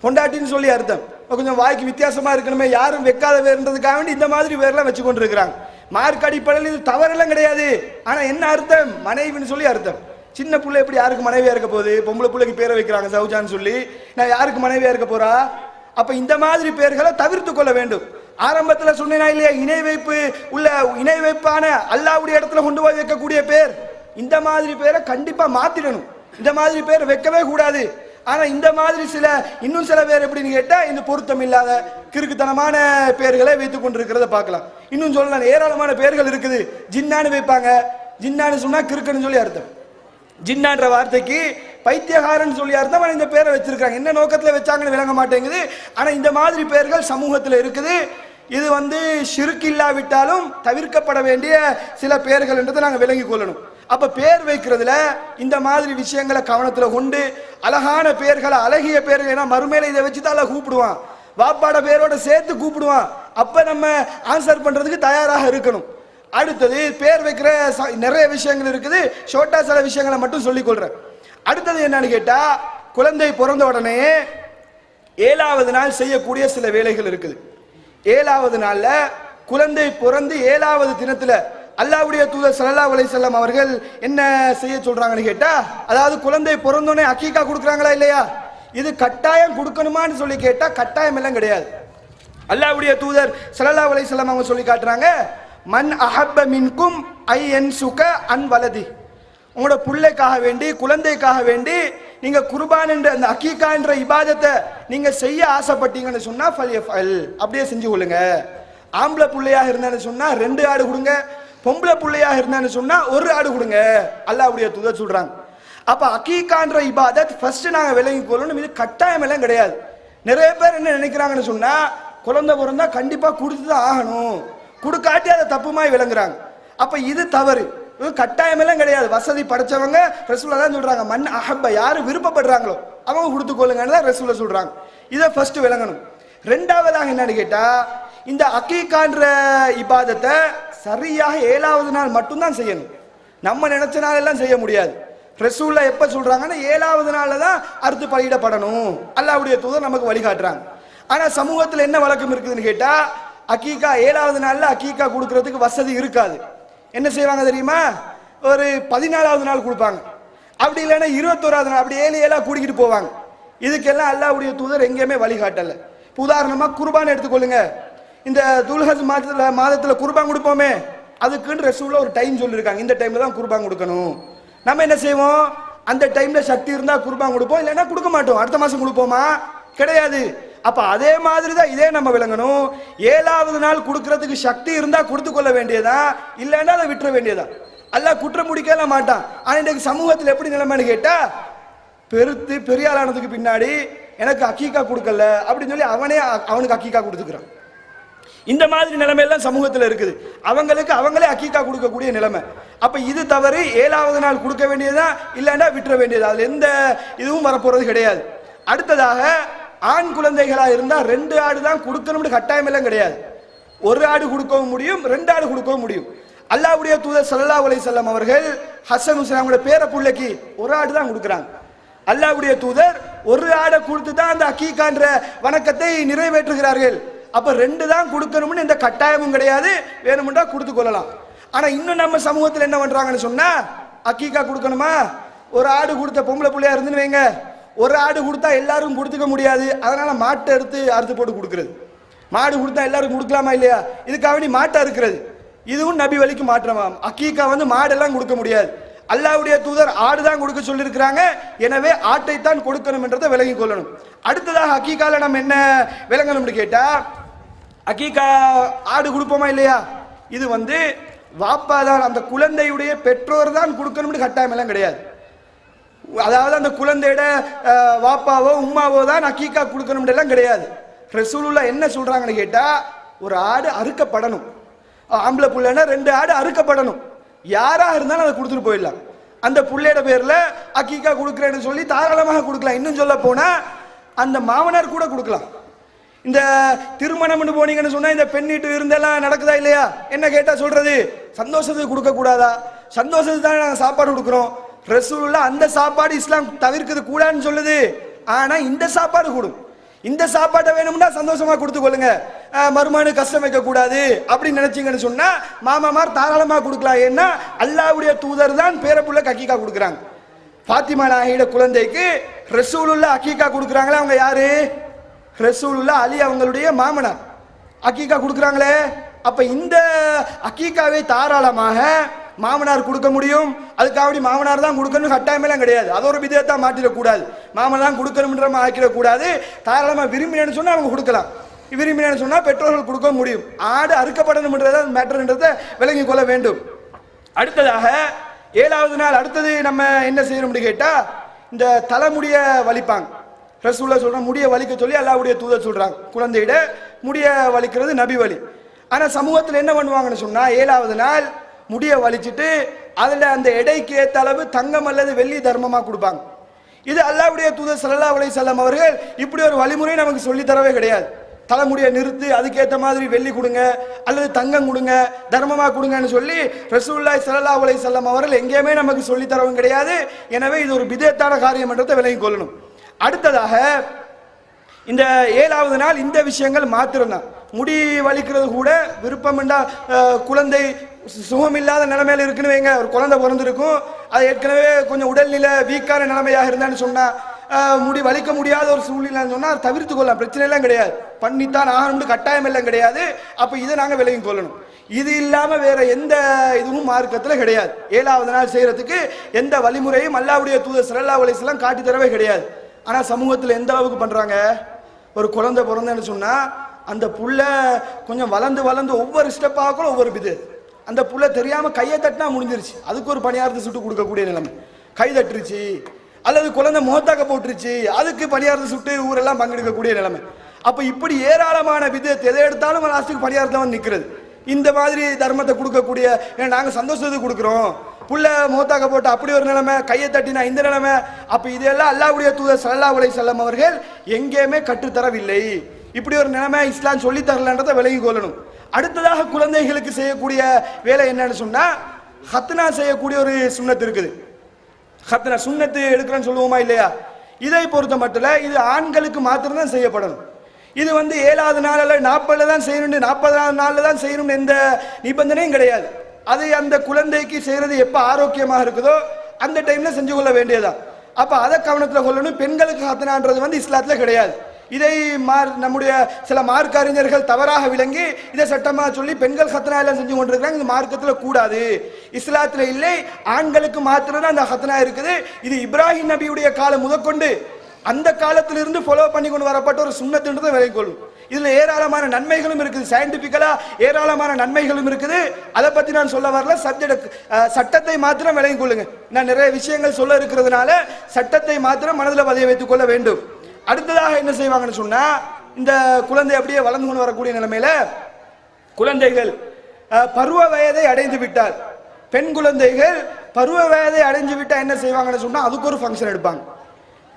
பொண்டாட்டின்னு சொல்லி அர்த்தம். கொஞ்சம் வாய்க்கு வித்தியாசமா இருக்கணுமே, யாரும் வைக்காத பேருன்றதுக்காக வேண்டி இந்த மாதிரி பேர்லாம் வச்சு கொண்டு இருக்கிறாங்க. மார்க் அடிப்படையில் இது தவறெல்லாம் கிடையாது, ஆனா என்ன அர்த்தம்? மனைவின்னு சொல்லி அர்த்தம். சின்ன பிள்ளை எப்படி யாருக்கு மனைவியா இருக்க போகுது? பொம்பளை பிள்ளைக்கு பேரை வைக்கிறாங்க ஜவுஜான்னு சொல்லி, நான் யாருக்கு மனைவியா இருக்க போறா? அப்ப இந்த மாதிரி பேர்களை தவிர்த்து கொள்ள வேண்டும். ஆரம்பத்தில் சொன்னேனா இல்லையா, இணை வைப்பு உள்ள இணை வைப்பான அல்லாஹ்வுடைய இடத்துல கொண்டு போய் வைக்கக்கூடிய பேர், இந்த மாதிரி பேரை கண்டிப்பா மாத்திடணும். இந்த மாதிரி பேர் வைக்கவே கூடாது. ஆனா இந்த மாதிரி இன்னும் சில பேர் எப்படின்னு கேட்டா, இந்த பொருத்தம் இல்லாத கிறுக்குத்தனமான பேர்களை வைத்துக் கொண்டிருக்கிறத பார்க்கலாம். இன்னும் சொல்லலாம், ஏராளமான பேர்கள் இருக்குது. ஜின்னான்னு வைப்பாங்க. ஜின்னான்னு சொன்னா கிறுக்குன்னு சொல்லி அர்த்தம். ஜின்னான்ற வார்த்தைக்கு பைத்தியகாரன் சொல்லி அர்த்தம். இந்த பேரை வச்சிருக்காங்க, என்ன நோக்கத்துல வச்சாங்கன்னு விளங்க மாட்டேங்குது. ஆனா இந்த மாதிரி பேர்கள் சமூகத்தில் இருக்குது. இது ஷிர்க் இல்லாவிட்டாலும் தவிர்க்கப்பட வேண்டிய சில பேர்கள் என்றதை நாங்கள் விளங்கிக் கொள்ளணும். அப்ப பேர் வைக்கிறதுல இந்த மாதிரி விஷயங்களை கவனத்துல கொண்டு அழகான பேர்களை, அழகிய பேர்கள், ஏன்னா மறுமையில இதை வச்சுதான் அல்ல கூப்பிடுவான், வாப்பாட பேரோட சேர்த்து கூப்பிடுவான். அப்ப நம்ம ஆன்சர் பண்றதுக்கு தயாராக இருக்கணும். அடுத்தது பேர் வைக்கிற நிறைய விஷயங்கள் இருக்குது, ஷோட்டா சில விஷயங்களை மட்டும் சொல்லிக் கொள்றேன். அடுத்தது என்னன்னு கேட்டா, குழந்தை பிறந்த உடனே 7வது நாள் செய்யக்கூடிய சில வேலைகள் இருக்குது. 7வது நாள்ல குழந்தை பிறந்து 7வது தினத்துல அல்லாஹ்வுடைய தூதர் ஸல்லல்லாஹு அலைஹி வஸல்லம் அவர்கள் என்ன செய்ய சொல்றாங்கன்னு கேட்டா, அதாவது குழந்தை பிறந்தோடனே அக்கீகா கொடுக்குறாங்களா இல்லையா, இது கட்டாயம் கொடுக்கணுமான்னு சொல்லி கேட்டா கட்டாயம் எல்லாம் கிடையாது. அல்லாஹ்வுடைய தூதர் ஸல்லல்லாஹு அலைஹி வஸல்லம் அவங்க சொல்லி காட்டுறாங்க, மன் அஹப்ப மின்கும் ஐ யன்சுக அன் வலதி, உங்களோட பிள்ளைக்காக வேண்டி, குழந்தைக்காக வேண்டி நீங்க குர்பான் என்ற அந்த அக்கீகா என்ற இபாதத்தை நீங்க செய்ய ஆசைப்பட்டீங்கன்னு சொன்னா ஃபல்யஃபல், அப்படியே செஞ்சு கொள்ளுங்க. ஆம்பளை பிள்ளையாக இருந்தான்னு சொன்னா 2 ஆடு கொடுங்க, பொம்பளை பிள்ளையாக இருந்தான்னு சொன்னா 1 ஆடு கொடுங்க, அல்லாஹ்வுடைய தூதர் சொல்றாங்க. அப்ப அக்கீகான்ற இபாதத் ஃபர்ஸ்ட் நாங்க விளங்கி கொள்ளணும், இது கட்டாயம் எல்லாம் கிடையாது. நிறைய பேர் என்ன நினைக்கிறாங்கன்னு சொன்னா, குழந்தை பிறந்தா கண்டிப்பா கொடுத்துதான் ஆகணும், கொடுக்காட்டி அதை தப்புமாய் விளங்குறாங்க. அப்ப இது தவறு, கட்டாயம் எல்லாம் கிடையாது. வசதி படைச்சவங்க ரசூலுல்லாஹ் தான் சொல்றாங்க, மன் அஹப்ப, யாரு விருப்பப்படுறாங்களோ அவங்க கொடுத்துக்கொள்ளுங்கன்னு தான் ரசூலுல்லாஹ் சொல்றாங்க. இதை ஃபர்ஸ்ட் விளங்கணும். 2வதாக என்னன்னு கேட்டா, இந்த அக்கீகான்ற இபாதத்தை சரியாக 7வது நாள் மட்டும்தான் செய்யணும். நம்ம நினைச்ச நாள் எல்லாம் செய்ய முடியாது. ரசூலுல்லாஹ் எப்ப சொல்றாங்கன்னா 7வது நாள்ல தான் அறுத்து பலியிடப்படணும், அல்லாஹ்வுடைய தூதர் நமக்கு வழிகாட்டுறாங்க. ஆனா சமூகத்தில் என்ன வழக்கம் இருக்குதுன்னு கேட்டா, அக்கீகா 7வது நாள்ல அக்கீகா கொடுக்கறதுக்கு வசதி இருக்காது. என்ன செய்வாங்க தெரியுமா, ஒரு 14வது நாள் கொடுப்பாங்க, அப்படி இல்லைன்னா 21வது நாள், அப்படி 7 கூடிக்கிட்டு போவாங்க. இதுக்கெல்லாம் அல்லாஹ்வுடைய தூதர் எங்கேயுமே வழிகாட்டல. உதாரணமா குர்பான் எடுத்துக்கொள்ளுங்க. இந்த துல்ஹஜ் மாதத்துல குர்பான் கொடுப்போமே, அதுக்குன்னு ரசூலுல்லாஹ் ஒரு டைம் சொல்லியிருக்காங்க, இந்த டைம்ல தான் குர்பான் கொடுக்கணும். நம்ம என்ன செய்வோம், அந்த டைம்ல சக்தி இருந்தா குர்பான் கொடுப்போம், இல்லைன்னா கொடுக்க மாட்டோம். அடுத்த மாசம் கொடுப்போமா? கிடையாது. அப்ப அதே மாதிரி தான் இதே நம்ம விளங்கணும். 7வது நாள் கொடுக்கறதுக்கு சக்தி இருந்தா கொடுத்து கொள்ள வேண்டியதா, இல்லைன்னா அதை விட்டுற வேண்டியதா. அல்லாஹ் குற்றம் முடிக்கல மாட்டான். ஆனா இன்றைக்கு சமூகத்தில் எப்படி நிலைமைன்னு கேட்டா, பெருத்து பெரிய ஆளானதுக்கு பின்னாடி எனக்கு அக்கீகா கொடுக்கல அப்படின்னு சொல்லி அவனுக்கு அக்கீகா கொடுத்துக்கிறான். இந்த மாதிரி நிலைமையெல்லாம் சமூகத்தில் இருக்குது. அவங்களுக்கு அவங்களே அக்கீகா கொடுக்கக்கூடிய நிலைமை. அப்ப இது தவறு. 7வது நாள் கொடுக்க வேண்டியதா, இல்லைன்னா விட்டுற வேண்டியதா, அதுல எந்த இதுவும் வரப்போறது கிடையாது. அடுத்ததாக, ஆண் குழந்தைகளா இருந்தா 2 ஆடு தான் கொடுக்கணும்னு கட்டாயம் எல்லாம் கிடையாது. 1 ஆடு கொடுக்கவும் முடியும், 2 ஆடு கொடுக்கவும் முடியும். அல்லாஹ்வுடைய தூதர் ஸல்லல்லாஹு அலைஹி வஸல்லம் அவர்கள் ஹசன் ஹுசைன் அவங்களோட பேர பிள்ளைக்கு 1 ஆடு தான் கொடுக்குறாங்க. அல்லாஹ்வுடைய தூதர் ஒரு ஆடை கொடுத்து தான் அந்த அக்கீகான்ற வணக்கத்தை நிறைவேற்றுகிறார்கள். அப்ப 2 தான் கொடுக்கணும்னு எந்த கட்டாயமும் கிடையாது, வேணும்னா கொடுத்து கொள்ளலாம். ஆனா இன்னும் நம்ம சமூகத்தில் என்ன பண்றாங்கன்னு சொன்னா, அக்கீகா கொடுக்கணுமா, ஒரு ஆடு கொடுத்த பொம்பளை பிள்ளையா இருந்துன்னு வைங்க, ஒரு ஆடு கொடுத்தா எல்லாரும் கொடுத்துக்க முடியாது, அதனால மாட்டை எடுத்து அறுத்து போட்டு கொடுக்கிறது. மாடு கொடுத்தா எல்லாரும் கொடுக்கலாமா இல்லையா, இதுக்காக வேண்டி மாட்டை அறுக்கிறது. இதுவும் நபி வழிக்கு மாற்றமாம். அக்கீகா மாடெல்லாம் கொடுக்க முடியாது. அல்லாஹ்வுடைய தூதர் ஆடு தான் கொடுக்க சொல்லியிருக்கிறாங்க. எனவே ஆட்டை தான் கொடுக்கணும் என்றதை விளங்கிக் கொள்ளணும். அடுத்ததாக அக்கீகால நம்ம என்ன விளங்கணும்னு கேட்டா, அக்கீகா ஆடு கொடுப்போமா இல்லையா, இது வாப்பா தான், அந்த குழந்தையுடைய பெற்றோர் தான் கொடுக்கணும்னு கட்டாயம் எல்லாம் கிடையாது. அதாவது அந்த குழந்தையோட வாப்பாவோ உம்மாவோ தான் அக்கீகா கொடுக்கணும் எல்லாம் கிடையாது. ரசூலுல்லாஹ் என்ன சொல்றாங்கன்னு கேட்டா, ஒரு ஆடு அறுக்கப்படணும், ஆம்பளை புள்ளைன்னா 2 ஆடு அறுக்கப்படணும், யாரா இருந்தாலும் அதை கொடுத்துட்டு போயிடலாம். அந்த புள்ளையோட பேர்ல அக்கீகா கொடுக்குறேன்னு சொல்லி தாராளமாக கொடுக்கலாம். இன்னும் சொல்ல போனா அந்த மாமனார் கூட கொடுக்கலாம். இந்த திருமணம்னு போனீங்கன்னு சொன்னா இந்த பெண்ணிட்டு விருந்தெல்லாம் நடக்குதா இல்லையா, என்ன கேட்டா சொல்றது, சந்தோஷத்துக்கு கொடுக்க கூடாதா, சந்தோஷத்துக்கு தான் நாங்கள் சாப்பாடு கொடுக்குறோம். ரசூலுல்லாஹ் அந்த சாப்பாடு இஸ்லாம் தவிர்க்கிறது கூடாதுன்னு சொல்லுது. ஆனா இந்த சாப்பாடு கூடும். இந்த சாப்பாட்டை வேணும்னா சந்தோஷமா கொடுத்து கொள்ளுங்க, மருமானு கஷ்டம் வைக்க கூடாது அப்படின்னு நினைச்சீங்கன்னு சொன்னா மாமாமார் தாராளமா கொடுக்கலாம். ஏன்னா அல்லாஹ்வுடைய தூதர் தான் பேரப்புள்ள அக்கீகா கொடுக்குறாங்க. ஃபாத்திமா நாயிட குழந்தைக்கு ரசூலுல்லாஹ் அக்கீகா கொடுக்குறாங்களே, அவங்க யாரு, ரசூலுல்லாஹ் அலி அவங்களுடைய மாமனார் அக்கீகா கொடுக்குறாங்களே. அப்ப இந்த அக்கீகாவை தாராளமாக மாமனார் கொடுக்க முடியும். அதுக்காக மாமனார் தான் கொடுக்கணும் கட்டாயமெல்லாம் கிடையாது. அது ஒரு விதத்தை மாற்றிடக்கூடாது, மாமனார் தான் கொடுக்கணும்ன்ற ஆக்கிடக்கூடாது. தாராளமாக விரும்பினேன்னு சொன்னா அவங்க கொடுக்கலாம், விரும்பினேன்னு சொன்னா பெற்றோர்கள் கொடுக்க முடியும். ஆடு அறுக்கப்படணும்ன்றத மேட்டர்ன்றதை விளங்கி கொள்ள வேண்டும். அடுத்ததாக 7வது நாள் அடுத்தது நம்ம என்ன செய்யணும்னு கேட்டா, இந்த தலைமுடிய வலிப்பாங்க. ரசூலுல்லாஹ் சொல்றாங்க முடிய வலிக்க சொல்லி அல்லாஹ்வுடைய தூதர் சொல்றாங்க. குழந்தையிட முடிய வலிக்கிறது நபி வழி. ஆனா சமூகத்தில் என்ன பண்ணுவாங்கன்னு சொன்னா, 7வது நாள் முடிய வலிச்சுட்டு அதுல அந்த எடைக்கு ஏற்ற அளவு தங்கம் அல்லது வெள்ளி தர்மமா கொடுப்பாங்க. இது அல்லாஹ்வுடைய தூதர் ஸல்லல்லாஹு அலைஹி வஸல்லம் அவர்கள் இப்படி ஒரு வழிமுறை நமக்கு சொல்லி தரவே கிடையாது. தலைமுடிய நிறுத்து, அதுக்கேற்ற மாதிரி வெள்ளி கொடுங்க அல்லது தங்கம் கொடுங்க, தர்மமா கொடுங்கன்னு சொல்லி ரசூலுல்லாஹி ஸல்லல்லாஹு அலைஹி வஸல்லம் அவர்கள் எங்கேயுமே நமக்கு சொல்லி தரவும் கிடையாது. எனவே இது ஒரு பிதத்தான காரியம் என்றதை விளங்கிக் கொள்ளணும். அடுத்ததாக இந்த 7வது நாள் இந்த விஷயங்கள் மாத்திரம்தான். முடி வலிக்கிறது கூட விருப்பம் என்றா, குழந்தை சுகமில்லாத நிலைமையில இருக்குன்னு வைங்க, ஒரு குழந்தை பிறந்திருக்கும், அது ஏற்கனவே கொஞ்சம் உடல்நிலை வீக்கான நிலைமையாக இருந்தான்னு சொன்னா, முடி வலிக்க முடியாத ஒரு சூழ்நிலைன்னு சொன்னா தவிர்த்து கொள்ளலாம், பிரச்சனை எல்லாம் கிடையாது. பண்ணித்தான் ஆகணும்னு கட்டாயம் எல்லாம் கிடையாது. அப்ப இதை நாங்க விலகி கொள்ளணும். இது இல்லாம வேற எந்த இதுவும் மார்க்கத்துல கிடையாது. 7வது நாள் செய்யறதுக்கு எந்த வழிமுறையும் அல்லாஹ்வுடைய தூதர் ஸல்லல்லாஹு அலைஹி வஸல்லம் காட்டி தரவே கிடையாது. ஆனா சமூகத்துல எந்த அளவுக்கு பண்றாங்க, ஒரு குழந்தை பிறந்தேன்னு சொன்னா அந்த புள்ள கொஞ்சம் வளர்ந்து வளர்ந்து ஒவ்வொரு ஸ்டெப்பாக ஒவ்வொரு பிது, அந்த புள்ள தெரியாம கையை தட்டினா முடிஞ்சிருச்சு, அதுக்கு ஒரு பணியாரத்தை சுட்டு கொடுக்கக்கூடிய நிலைமை, கை தட்டுருச்சு அல்லது குழந்தை முகத்தாக்க போட்டுருச்சு, அதுக்கு பணியாரத்தை சுட்டு ஊரெல்லாம் பங்கெடுக்கக்கூடிய நிலைமை. அப்ப இப்படி ஏராளமான விதத்தை எதை எடுத்தாலும் லாஸ்ட்டுக்கு பணியாரத்தில் நிற்கிறது. இந்த மாதிரி தர்மத்தை கொடுக்கக்கூடிய, நாங்க சந்தோஷத்துக்கு கொடுக்குறோம், புள்ள முகத்தாக்க போட்டு அப்படி ஒரு நிலைமை, கையை தட்டினா இந்த நிலைமை. அப்ப இதெல்லாம் அல்லாஹ்வுடைய தூதர் ஸல்லல்லாஹு அலைஹி வஸல்லம் அவர்கள் எங்கேயுமே கற்றுத்தரவில்லை. இப்படி ஒரு நிலைமை இஸ்லாம் சொல்லி தரலன்றதை விலகி கொள்ளணும். அடுத்ததாக குழந்தைகளுக்கு செய்யக்கூடிய வேலை என்னன்னு சொன்னா, ஹத்னா செய்யக்கூடிய ஒரு சுன்னத்து இருக்குது. ஹத்னா சுன்னத்து எடுக்கிறேன்னு சொல்லுவோமா இல்லையா, இதை பொறுத்த மட்டும் இது ஆண்களுக்கு மாத்திரம்தான் செய்யப்படணும். இது 7வது நாள் அல்ல 40 தான் செய்யணும், 40வது நாள்ல தான் செய்யணும் எந்த நிபந்தனையும் கிடையாது. அது அந்த குழந்தைக்கு செய்யறது எப்ப ஆரோக்கியமாக இருக்குதோ அந்த டைம்ல செஞ்சு கொள்ள வேண்டியதான். அப்ப அதை கவனத்தில் கொள்ளணும். பெண்களுக்கு ஹத்னான்றது இஸ்லாத்துல கிடையாது. இதை நம்முடைய சில மார்க்க அறிஞர்கள் தவறாக விளங்கி இதை சட்டமா சொல்லி பெண்கள் ஹத்னா எல்லாம் செஞ்சு கொண்டிருக்கிறாங்க. இது மார்க்கத்துல கூடாது, இஸ்லாத்துல இல்லை, ஆண்களுக்கு மாத்திரம் தான் அந்த ஹத்னா இருக்குது. இது இப்ராஹிம் நபியுடைய காலம் முதற்கொண்டு அந்த காலத்திலிருந்து ஃபாலோ பண்ணி கொண்டு வரப்பட்ட ஒரு சுன்னத்துன்றதை விளங்கிக் கொள்ளும். இதுல ஏராளமான நன்மைகளும் இருக்குது, சயின்டிபிக்கலா ஏராளமான நன்மைகளும் இருக்குது. அதை பத்தி நான் சொல்ல வரல, சட்டத்தை மாத்திரம் விளங்கிக் கொள்ளுங்க. நான் நிறைய விஷயங்கள் சொல்ல இருக்கிறதுனால சட்டத்தை மாத்திரம் மனதில் பதிய வைத்துக் கொள்ள வேண்டும். அடுத்ததாக என்ன செய்வாங்கன்னு சொன்னா, இந்த குழந்தை அப்படியே வளர்ந்து கொண்டு வரக்கூடிய நிலைமையில குழந்தைகள் பருவ வயதை அடைந்து விட்டால், பெண் குழந்தைகள் பருவ வயதை அடைஞ்சு விட்டா என்ன செய்வாங்கன்னு சொன்னா, அதுக்கு ஒரு ஃபங்க்ஷன் எடுப்பாங்க.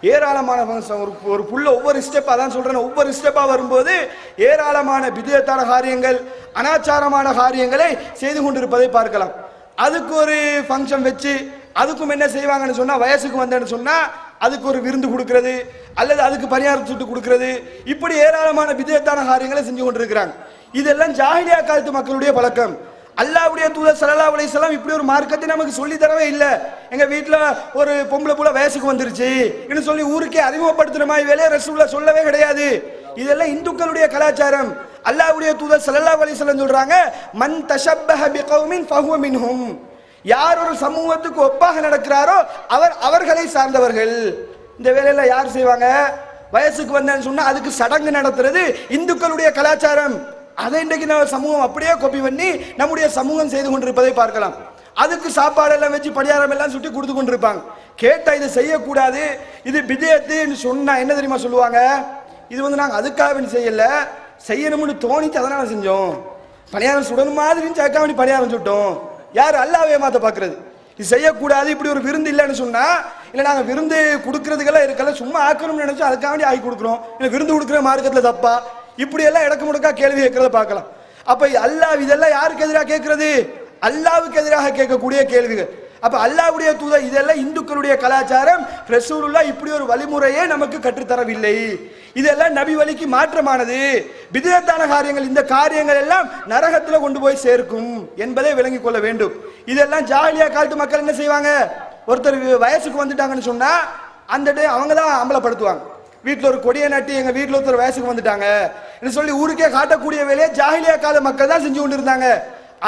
ஏராளமான ஃபங்க்ஷன், ஒரு புள்ள ஒவ்வொரு ஸ்டெப்பா தான் சொல்றேன், ஒவ்வொரு ஸ்டெப்பா வரும்போது ஏராளமான பிதத்தான காரியங்கள், அனாச்சாரமான காரியங்களை செய்து கொண்டிருப்பதை பார்க்கலாம். அதுக்கு ஒரு ஃபங்க்ஷன் வச்சு அதுக்கும் என்ன செய்வாங்கன்னு சொன்னா, வயசுக்கு வந்தேன்னு சொன்னா அதுக்கு ஒரு விருந்து கொடுக்கிறது அல்லது அதுக்கு பரிகாரம் சுட்டு கொடுக்கிறது, இப்படி ஏராளமான விதத்தான காரியங்களை செஞ்சு கொண்டிருக்கிறாங்க. இதெல்லாம் ஜாஹிலியா காலத்து மக்களுடைய பழக்கம். அல்லாஹ்வுடைய தூதர் ஸல்லல்லாஹு அலைஹி வஸல்லம் இப்படி ஒரு மார்க்கத்தை நமக்கு சொல்லி தரவே இல்லை. எங்க வீட்டில் ஒரு பொம்பளை புள்ள வயசுக்கு வந்துருச்சு என்று சொல்லி ஊருக்கே அறிமுகப்படுத்துற மாதிரி வேலையை ரசூலுல்லாஹ் சொல்லவே கிடையாது. இதெல்லாம் இந்துக்களுடைய கலாச்சாரம். அல்லாஹ்வுடைய தூதர் ஸல்லல்லாஹு அலைஹி வஸல்லம் சொல்றாங்க, மன் தஷப்பஹ பிகௌமின் ஃபஹுவ மின்ஹும். யார் ஒரு சமூகத்துக்கு ஒப்பாக நடக்கிறாரோ அவர்களை சார்ந்தவர்கள். இந்த வேலையில யார் செய்வாங்க? வயசுக்கு வந்தேன்னு சொன்னா அதுக்கு சடங்கு நடத்துறது இந்துக்களுடைய கலாச்சாரம். அதை இன்றைக்கு நம்ம சமூகம் அப்படியே காப்பி பண்ணி நம்முடைய சமூகம் செய்து கொண்டிருப்பதை பார்க்கலாம். அதுக்கு சாப்பாடு எல்லாம் வச்சு பணியாரம் எல்லாம் சுட்டி கொடுத்து கொண்டிருப்பாங்க. கேட்டா இதை செய்யக்கூடாது, இது பிதேத்துன்னு சொன்னா என்ன தெரியுமா சொல்லுவாங்க? இது நாங்கள் அதுக்காக செய்யல, செய்யணும்னு தோணிச்சு அதனால செஞ்சோம். பணியாரம் சுடணும் மாதிரி சேர்க்காம பணியாரம் சுட்டோம். யார்? அல்லாஹ்வை ஏமாத்த பார்க்கறது. இது செய்யக்கூடாது, இப்படி ஒரு விருந்து இல்லைன்னு சொன்னா, இல்லை நாங்கள் விருந்து கொடுக்கறதுக்கெல்லாம் இருக்கல, சும்மா ஆக்கணும்னு நினைச்சோம் அதுக்காக ஆக்கி கொடுக்குறோம், இல்லை விருந்து கொடுக்குற மார்க்கத்தில் தப்பா, இப்படி எல்லாம் இடக்கு முடக்கா கேள்வி கேட்கறத பார்க்கலாம். அப்ப அல்லாஹ் இதெல்லாம் யாருக்கு எதிராக கேட்கறது? அல்லாஹ்வுக்கு எதிராக கேட்கக்கூடிய கேள்விகள். அப்ப அல்லாஹ்வுடைய தூதர் இதெல்லாம் இந்துக்களுடைய கலாச்சாரம். ரசூலுல்லாஹ் இப்படி ஒரு வழிமுறையே நமக்கு கற்றுத்தரவில்லை. இதெல்லாம் நபி வழிக்கு மாற்றமானது, பிதத்தான காரியங்கள். இந்த காரியங்கள் எல்லாம் நரகத்தில் கொண்டு போய் சேர்க்கும் என்பதை விளங்கிக் கொள்ள வேண்டும். இதெல்லாம் ஜாஹிலியா காலத்து மக்கள் என்ன செய்வாங்க? ஒருத்தர் வயசுக்கு வந்துட்டாங்கன்னு சொன்னா அந்த அவங்க தான் அமலப்படுத்துவாங்க. வீட்டில் ஒரு கொடியை நட்டி எங்க வீட்டில் ஒருத்தர் வயசுக்கு வந்துட்டாங்க சொல்லி ஊருக்கே காட்டக்கூடிய வேலையை ஜாஹிலியா கால மக்கள் தான் செஞ்சு கொண்டிருந்தாங்க.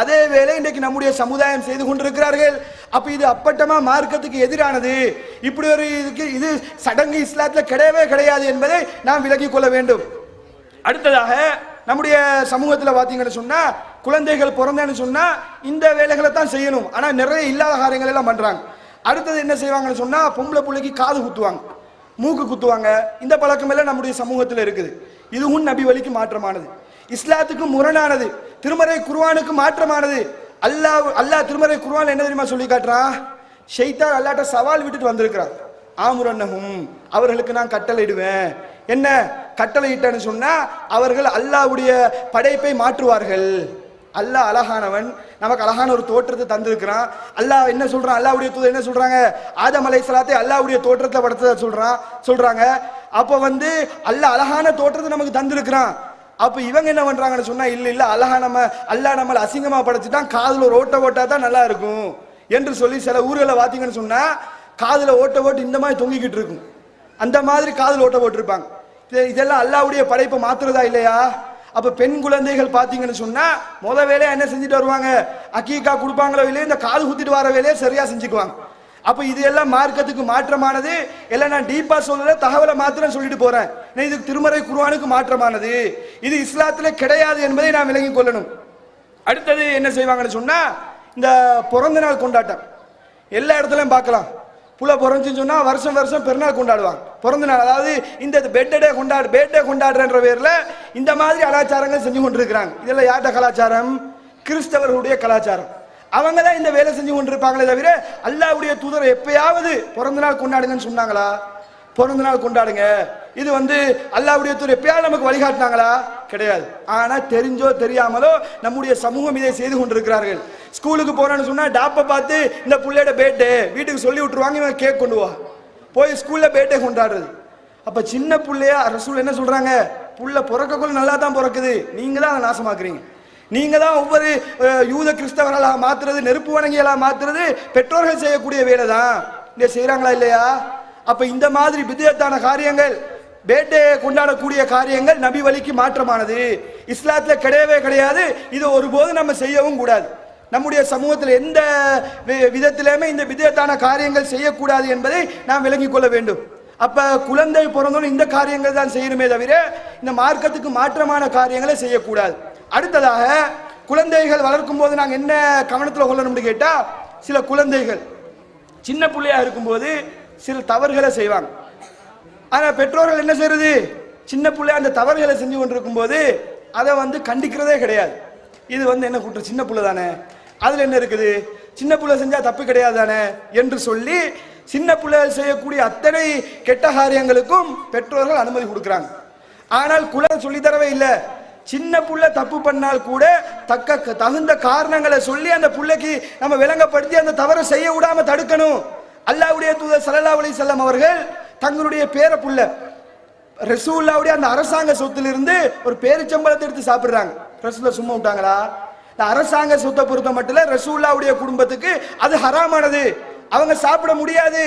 அதே வேலை இன்றைக்கு நம்முடைய சமுதாயம் செய்து கொண்டிருக்கிறார்கள். அப்ப இது அப்பட்டமா மார்க்கத்துக்கு எதிரானது. இப்படி ஒரு இது சடங்கு இஸ்லாத்துல கிடையவே கிடையாது என்பதை நாம் விலகிக் கொள்ள வேண்டும். அடுத்ததாக நம்முடைய சமூகத்தில் பார்த்தீங்கன்னு சொன்னா குழந்தைகள் பிறந்தேன்னு சொன்னா இந்த வேலைகளை தான் செய்யணும். ஆனா நிறைய இல்லாத காரியங்கள் எல்லாம் பண்றாங்க. அடுத்தது என்ன செய்வாங்கன்னு சொன்னா பொம்பளை பிள்ளைக்கு காது குத்துவாங்க, மூக்கு குத்துவாங்க. இந்த பழக்கம் எல்லாம் நம்முடைய சமூகத்தில் இருக்குது. இதுவும் நபி வழிக்கு மாற்றமானது, இஸ்லாத்துக்கு முரணானது, திருமறை குர்ஆனுக்கு மாற்றமானது. அல்லாஹ் திருமறை குர்ஆன்ல என்ன தெரியுமா சொல்லி காட்டுறான்? ஷைத்தான் அல்லாஹ்ட்ட சவால் விட்டுட்டு வந்திருக்கிறான். ஆமுரன்னஹும், அவர்களுக்கு நான் கட்டளையிடுவேன். என்ன கட்டளையிட்டேன்னு சொன்னா அவர்கள் அல்லாஹ்வுடைய படைப்பை மாற்றுவார்கள். அல்லாஹ் அழகானவன், நமக்கு அழகான ஒரு தோற்றத்தை தந்திருக்கிறான். அல்லாஹ் என்ன சொல்றான்? அல்லாஹ்வுடைய தூதர் என்ன சொல்றாங்க? ஆதம் அலைஹிஸ்ஸலாத்தை அல்லாஹ்வுடைய தோற்றத்தை படைத்ததா சொல்றாங்க. அப்ப அல்லாஹ் அழகான தோற்றத்தை நமக்கு தந்திருக்கிறான். அப்ப இவங்க என்ன பண்றாங்கன்னு சொன்னா, இல்ல அல்லாஹ் நம்மளை அசிங்கமா படைச்சுட்டான், காதுல ஒரு ஓட்ட தான் நல்லா இருக்கும் என்று சொல்லி சில ஊர்களை பார்த்தீங்கன்னு சொன்னா காதுல ஓட்ட இந்த மாதிரி தொங்கிக்கிட்டு இருக்கும். அந்த மாதிரி காதுல ஓட்ட போட்டிருப்பாங்க. இதெல்லாம் அல்லாஹ்வுடைய படைப்பை மாத்துறதா இல்லையா? அப்ப பெண் குழந்தைகள் பாத்தீங்கன்னு சொன்னா முத வேலையா என்ன செஞ்சுட்டு வருவாங்க? அக்கீக்கா கொடுப்பாங்களோ இல்லையா, இந்த காது குத்திட்டு வர வேலையை சரியா செஞ்சுக்குவாங்க. அப்ப இது எல்லாம் மார்க்கத்துக்கு மாற்றமானது. எல்லாம் நான் டீப்பா சொல்லல, தகவலை மாத்திரம் சொல்லிட்டு போறேன். இதுக்கு திருமறை குர்ஆனுக்கு மாற்றமானது, இது இஸ்லாத்துல கிடையாது என்பதை நாம் விளங்கிக் கொள்ளணும். அடுத்தது என்ன செய்வாங்கன்னு சொன்னா இந்த பிறந்த நாள் கொண்டாட்டம் எல்லா இடத்துலயும் பார்க்கலாம். புள்ள பிறந்துன்னு சொன்னா வருஷம் வருஷம் பெருநாள் கொண்டாடுவாங்க. பிறந்த நாள், அதாவது இந்த பேட்டே கொண்டாடுறன்ற பேர்ல இந்த மாதிரி கலாச்சாரங்கள் செஞ்சு கொண்டிருக்கிறாங்க. இதெல்லாம் யார்ட கலாச்சாரம்? கிறிஸ்தவர்களுடைய கலாச்சாரம். அவங்க தான் இந்த வேலை செஞ்சு கொண்டிருப்பாங்களே தவிர அல்லாஹ்வுடைய தூதர் எப்பயாவது பிறந்த நாள் கொண்டாடுங்கன்னு சொன்னாங்களா? பிறந்த நாள் கொண்டாடுங்க, இது அல்லாஹ்வுடைய தூதர் எப்பயாவது நமக்கு வழிகாட்டினாங்களா? கிடையாது. ஆனா தெரிஞ்சோ தெரியாமலோ நம்முடைய சமூகம் இதை செய்து கொண்டிருக்கிறார்கள். ஸ்கூலுக்கு போறேன்னு சொன்னா டாப்பை பார்த்து இந்த புள்ளையோட பேட்டே வீட்டுக்கு சொல்லி விட்டுருவாங்க, இவன் கேக் கொண்டு வா, போய் ஸ்கூல்ல பேட்டே கொண்டாடுறது. அப்ப சின்ன புள்ளையா ரசூல் என்ன சொல்றாங்க? புள்ள பிறக்கக்குள்ள நல்லா தான் பிறக்குது, நீங்க தான் அதை நாசமாக்குறீங்க. நீங்க தான் ஒவ்வொரு யூத கிறிஸ்தவர்களாக மாத்துறது, நெருப்பு வணங்கியெல்லாம் மாத்துறது பெற்றோர்கள் செய்யக்கூடிய வேலை தான். இங்க செய்யறாங்களா இல்லையா? அப்ப இந்த மாதிரி பிதத்தான காரியங்கள், பேட்டே கொண்டாடக்கூடிய காரியங்கள் நபி வழிக்கு மாற்றமானது, இஸ்லாத்துல கிடையவே கிடையாது. இது ஒருபோது நம்ம செய்யவும் கூடாது. நம்முடைய சமூகத்தில் எந்த விதத்திலுமே இந்த பிதத்தான காரியங்கள் செய்யக்கூடாது என்பதை நாம் விளங்கிக் கொள்ள வேண்டும். அப்ப குழந்தை பிறந்தோன்னு இந்த காரியங்கள் தான் செய்யணுமே தவிர இந்த மார்க்கத்துக்கு மாற்றமான காரியங்களை செய்யக்கூடாது. அடுத்ததாக குழந்தைகள் வளர்க்கும் போது நாங்கள் என்ன கவனத்தில் கொள்ளணும்னு கேட்டா, சில குழந்தைகள் சின்ன பிள்ளையா இருக்கும்போது சில தவறுகளை செய்வாங்க. ஆனா பெற்றோர்கள் என்ன செய்யறது? சின்ன பிள்ளை அந்த தவறுகளை செஞ்சு கொண்டிருக்கும் போது அதை கண்டிக்கிறதே கிடையாது. இது என்ன கூட்டம், சின்ன பிள்ளை தானே, அதுல என்ன இருக்குது, சின்ன பிள்ளை செஞ்சா தப்பு கிடையாது தானே என்று சொல்லி சின்ன பிள்ளைகள் செய்யக்கூடிய அத்தனை கெட்ட காரியங்களுக்கும் பெற்றோர்கள் அனுமதி கொடுக்கிறாங்க. ஆனால் குழந்தை சொல்லி தரவே இல்லை. சின்ன புள்ள தப்பு பண்ணால் கூட தகுந்த காரணங்களை சொல்லி அந்த புள்ளைக்கு நம்ம விளங்கப்படுத்தி அந்த தவறை செய்ய விடாம தடுக்கணும். அல்லாஹ்வுடைய தூதர் ஸல்லல்லாஹு அலைஹி வஸல்லம் அவர்கள் தங்களுடைய பேர புள்ள ரசூலுல்லாவுடைய அந்த அரசாங்க சொத்திலிருந்து ஒரு பேரிச்சம்பளத்தை எடுத்து சாப்பிடுறாங்க. ரசூலுல்லாஹ் சும்மா விட்டாங்களா? இந்த அரசாங்க சொத்தை பொறுத்த மட்டும் ரசூலுல்லாவுடைய குடும்பத்துக்கு அது ஹராமானது, அவங்க சாப்பிட முடியாது.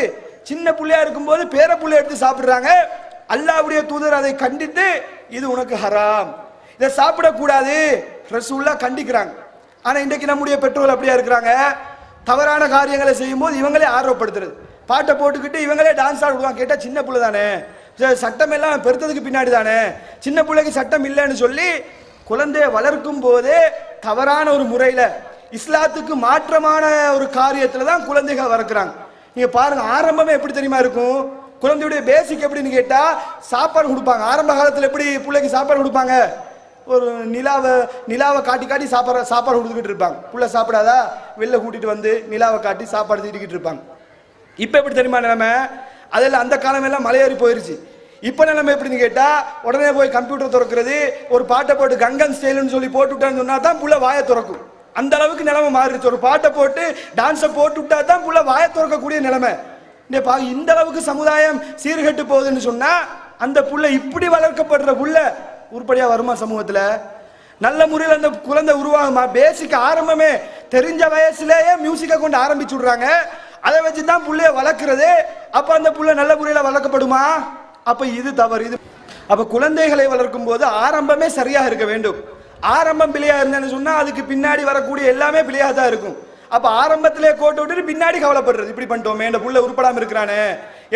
சின்ன புள்ளையா இருக்கும்போது பேர புள்ளை எடுத்து சாப்பிடுறாங்க. அல்லாஹ்வுடைய தூதர் அதை கண்டித்து இது உனக்கு ஹராம், இதை சாப்பிடக்கூடாது ரசூலுல்லாஹ் கண்டிக்கிறாங்க. ஆனா இன்றைக்கு நம்முடைய பெற்றோர்கள் அப்படியா இருக்கிறாங்க, தவறான காரியங்களை செய்யும் போது இவங்களே ஆர்வப்படுத்துறது, பாட்டை போட்டுக்கிட்டு இவங்களே டான்ஸ் ஆடுவாங்க. கேட்டா சின்ன பிள்ளை தானே, சட்டம் எல்லாம் பெருத்ததுக்கு பின்னாடி தானே, சின்ன பிள்ளைக்கு சட்டம் இல்லைன்னு சொல்லி குழந்தைய வளர்க்கும் போதே தவறான ஒரு முறையில இஸ்லாத்துக்கு மாற்றமான ஒரு காரியத்துல தான் குழந்தைகள் வளர்க்குறாங்க. நீங்க பாருங்க, ஆரம்பமே எப்படி தெரியுமா இருக்கும், குழந்தையுடைய பேசிக் எப்படின்னு கேட்டா சாப்பாடு கொடுப்பாங்க. ஆரம்ப காலத்துல எப்படி பிள்ளைக்கு சாப்பாடு கொடுப்பாங்க, ஒரு நிலாவை காட்டி காட்டி சாப்பாடு கொடுத்துக்கிட்டு இருப்பாங்க. புள்ள சாப்பிடாதா வெளில கூட்டிட்டு வந்து நிலாவை காட்டி சாப்பாடு தீட்டிக்கிட்டு இருப்பாங்க. இப்ப எப்படி தெரியுமா நிலைமை, அதெல்லாம் அந்த காலம் எல்லாம் மலையேறி போயிருச்சு. இப்ப நிலைமை எப்படின்னு கேட்டா உடனே போய் கம்ப்யூட்டர் திறக்கிறது, ஒரு பாட்டை போட்டு கங்கன் ஸ்டைல்னு சொல்லி போட்டு விட்டான்னு சொன்னா தான் புள்ள வாயை திறக்கும். அந்த அளவுக்கு நிலைமை மாறிடுச்சு. ஒரு பாட்டை போட்டு டான்ஸை போட்டு விட்டா தான் புள்ள வாயை திறக்கக்கூடிய நிலைமை. இந்த அளவுக்கு சமுதாயம் சீர்கெட்டு போகுதுன்னு சொன்னா அந்த புள்ள இப்படி வளர்க்கப்படுற புள்ள உருப்படியா வருமா சமூகத்துல? நல்ல முறையில் அந்த குழந்தை உருவாகுமா? பேசிக் ஆரம்பமே தெரிஞ்ச வயசுலயே மியூசிக்கை கொண்டு ஆரம்பிச்சு விடுறாங்க. அதை வச்சுதான் புள்ளைய வளர்க்கிறது. அப்ப அந்த புள்ள நல்ல முறையில வளர்க்கப்படுமா? அப்ப இது தவறு. இது அப்ப குழந்தைகளை வளர்க்கும் போது ஆரம்பமே சரியாக இருக்க வேண்டும். ஆரம்பம் பிள்ளையா இருந்தேன்னு சொன்னா அதுக்கு பின்னாடி வரக்கூடிய எல்லாமே பிள்ளையா தான் இருக்கும். அப்ப ஆரம்பத்திலே கோட்டு விட்டு பின்னாடி கவலைப்படுறது, இப்படி பண்ணிட்டோமே இந்த புள்ள உருப்படாம இருக்கிறானே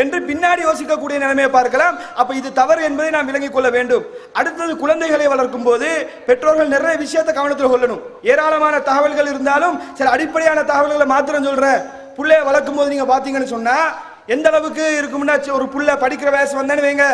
என்று பின்னாடி யோசிக்கக்கூடிய நிலைமையை பார்க்கலாம். அப்ப இது தவறு என்பதை நாம் விளங்கிக் கொள்ள வேண்டும். அடுத்தது, குழந்தைகளை வளர்க்கும் போது பெற்றோர்கள் நிறைய விஷயத்தை கவனத்தில் கொள்ளணும். ஏராளமான தகவல்கள் இருந்தாலும் சில அடிப்படையான தகவல்களை மாத்திரம் சொல்றேன். புள்ளைய வளர்க்கும் போது நீங்க பாத்தீங்கன்னு சொன்னா எந்த அளவுக்கு இருக்கும்னா, ஒரு புள்ள படிக்கிற வயசு வந்தேன்னு வைங்க,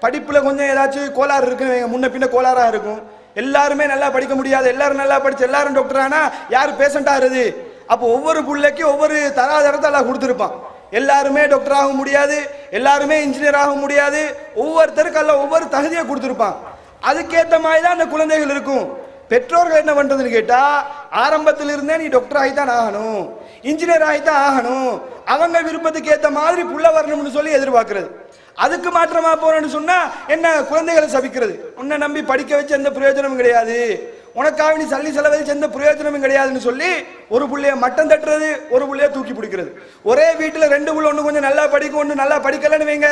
படிப்புல கொஞ்சம் ஏதாச்சும் கோளாறு இருக்குன்னு வைங்க, முன்ன பின்ன கோளாறா இருக்கும். எல்லாருமே நல்லா படிக்க முடியாது, எல்லாரும் நல்லா படிச்சு எல்லாரும் டாக்டர் ஆனா யாரு பேஷண்ட் ஆகுறது? அப்போ ஒவ்வொரு புள்ளைக்கு ஒவ்வொரு தராதரத்தை எல்லாம் கொடுத்துருப்பான். எல்லாருமே டாக்டர் ஆக முடியாது, எல்லாருமே இன்ஜினியர் ஆக முடியாது, ஒவ்வொருத்தருக்கு எல்லாம் ஒவ்வொரு தகுதியை கொடுத்துருப்பான். அதுக்கேற்ற மாதிரி தான் அந்த குழந்தைகள் இருக்கும். பெற்றோர்கள் என்ன பண்றதுன்னு கேட்டா ஆரம்பத்தில் இருந்தே நீ டாக்டர் ஆகித்தான் ஆகணும், இன்ஜினியர் ஆகித்தான் ஆகணும், அவங்க விருப்பத்துக்கு ஏற்ற மாதிரி புள்ள வரணும்னு சொல்லி எதிர்பார்க்கிறது. அதுக்கு மாற்றமா போறேன்னு சொன்னா என்ன, குழந்தைகளை சபிக்கிறது. உன்னை நம்பி படிக்க வச்சு எந்த பிரயோஜனமும் கிடையாது, உனக்காக நீ சல்லி செலவழிச்சு எந்த பிரயோஜனமும் கிடையாதுன்னு சொல்லி ஒரு புள்ளைய மட்டம் தட்டுறது, ஒரு புள்ளைய தூக்கி பிடிக்கிறது. ஒரே வீட்டுல ரெண்டு புள்ள, ஒண்ணு கொஞ்சம் நல்லா படிக்கும், ஒண்ணு நல்லா படிக்கலன்னு வைங்க,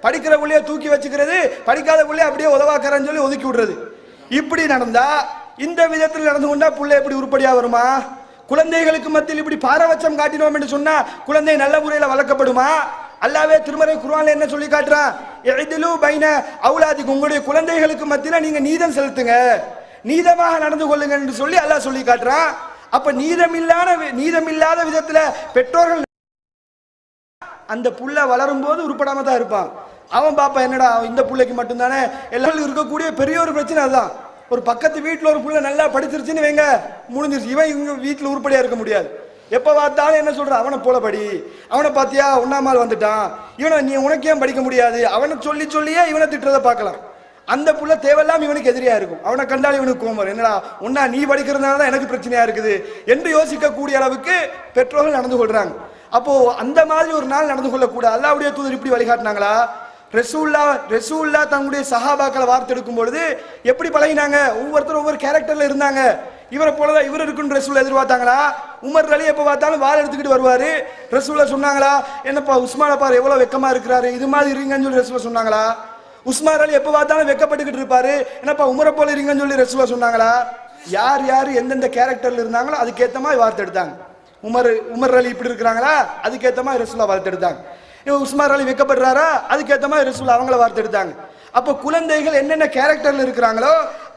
படிக்கிற புள்ளைய தூக்கி வச்சுக்கிறது, படிக்காத புள்ளைய அப்படியே உதவாக்கறன்னு சொல்லி ஒதுக்கி விடுறது. இப்படி நடந்தா, இந்த விதத்தில் நடந்து கொண்டா புள்ளை எப்படி உருப்படியா வருமா? குழந்தைகளுக்கு மத்தியில் இப்படி பாரபட்சம் காட்டினோம் என்று சொன்னா குழந்தை நல்ல முறையில் வளர்க்கப்படுமா? அல்லாஹ்வே திருமறை குர்ஆன்ல என்ன சொல்லி காட்டுறான், இஅ்திலு பைன அவுலாதிக்கும், உங்களுடைய குழந்தைகளுக்கு மத்தியில நீங்க நீதம் செலுத்துங்க, நீதமாக நடந்து கொள்ளுங்க என்று சொல்லி அல்லாஹ் சொல்லி காட்டுறான். அப்ப நீதமில்லாத விதத்துல பெற்றோர்கள் அந்த புள்ள வளரும் போது உருப்படாம தான் இருப்பான். அவன் பாப்பா என்னடா இந்த புள்ளைக்கு மட்டும்தானே, எல்லாரும் இருக்கக்கூடிய பெரிய ஒரு பிரச்சனை அதுதான். ஒரு பக்கத்து வீட்டுல ஒரு புள்ள நல்லா படிச்சிருச்சுன்னு வைங்க, முடிஞ்சிருச்சு. இவன் இவங்க வீட்டுல உருப்படியா இருக்க முடியாது. எப்ப பார்த்தாலும் என்ன சொல்ற, அவனை போல படி, அவனை பாத்தியா ஒன்னாமால் வந்துட்டான், இவனை நீ உனக்கு ஏன் படிக்க முடியாது, அவனை சொல்லி சொல்லியே இவனை திட்டுறதை பார்க்கலாம். அந்த புள்ள தேவையில்லாம இவனுக்கு எதிரியா இருக்கும். அவனை கண்டாலும் இவனுக்கு கோபம், என்னடா ஒன்னா நீ படிக்கிறதுனால தான் எனக்கு பிரச்சனையா இருக்குது என்று யோசிக்கக்கூடிய அளவுக்கு பெற்றோர்கள் நடந்து கொள்றாங்க. அப்போ அந்த மாதிரி ஒரு நாள் நடந்து கொள்ளக்கூடாது. அல்லாஹ்வுடைய தூதர் இப்படி வழிகாட்டினாங்களா? ரசூலுல்லாஹ் தங்களுடைய சஹாபாக்களை வார்த்தெடுக்கும் பொழுது எப்படி பழகினாங்க? ஒவ்வொருத்தரும் ஒவ்வொரு கேரக்டர்ல இருந்தாங்க. இவரை போலதான் இவர் இருக்குன்னு ரசூல் எதிர்பார்த்தாங்களா? உமர் அலி எப்ப பார்த்தாலும் வாள் எடுத்துக்கிட்டு வருவாரு. ரசூலுல்லாஹ் சொன்னாங்களா, என்னப்பா உஸ்மான பாரு எவ்வளவு வெக்கமா இருக்கிறாரு, இது மாதிரி இருங்கன்னு சொல்லி ரசூலுல்லாஹ் சொன்னாங்களா? உஸ்மான் அலி எப்ப பார்த்தாலும் வெக்கப்பட்டுக்கிட்டு இருப்பாரு, என்னப்பா உமரை போல இருங்கன்னு சொல்லி ரசூலுல்லாஹ் சொன்னாங்களா? யார் யார் எந்தெந்த கேரக்டர்ல இருந்தாங்களோ அதுக்கேற்ற மாதிரி வார்த்தை எடுத்தாங்க. உமர் அலி இப்படி இருக்கிறாங்களா, அதுக்கேற்ற மாதிரி ரசூலுல்லாஹ் வார்த்தை எடுத்தாங்க. உஸ்மான் அலி வைக்கப்படுறாரா, அதுக்கேற்ற மாதிரி ரசூலுல்லாஹ் அவங்கள வார்த்தை எடுத்தாங்க. அப்ப குழந்தைகள் என்னென்ன கேரக்டர்ல இருக்கிறாங்களோ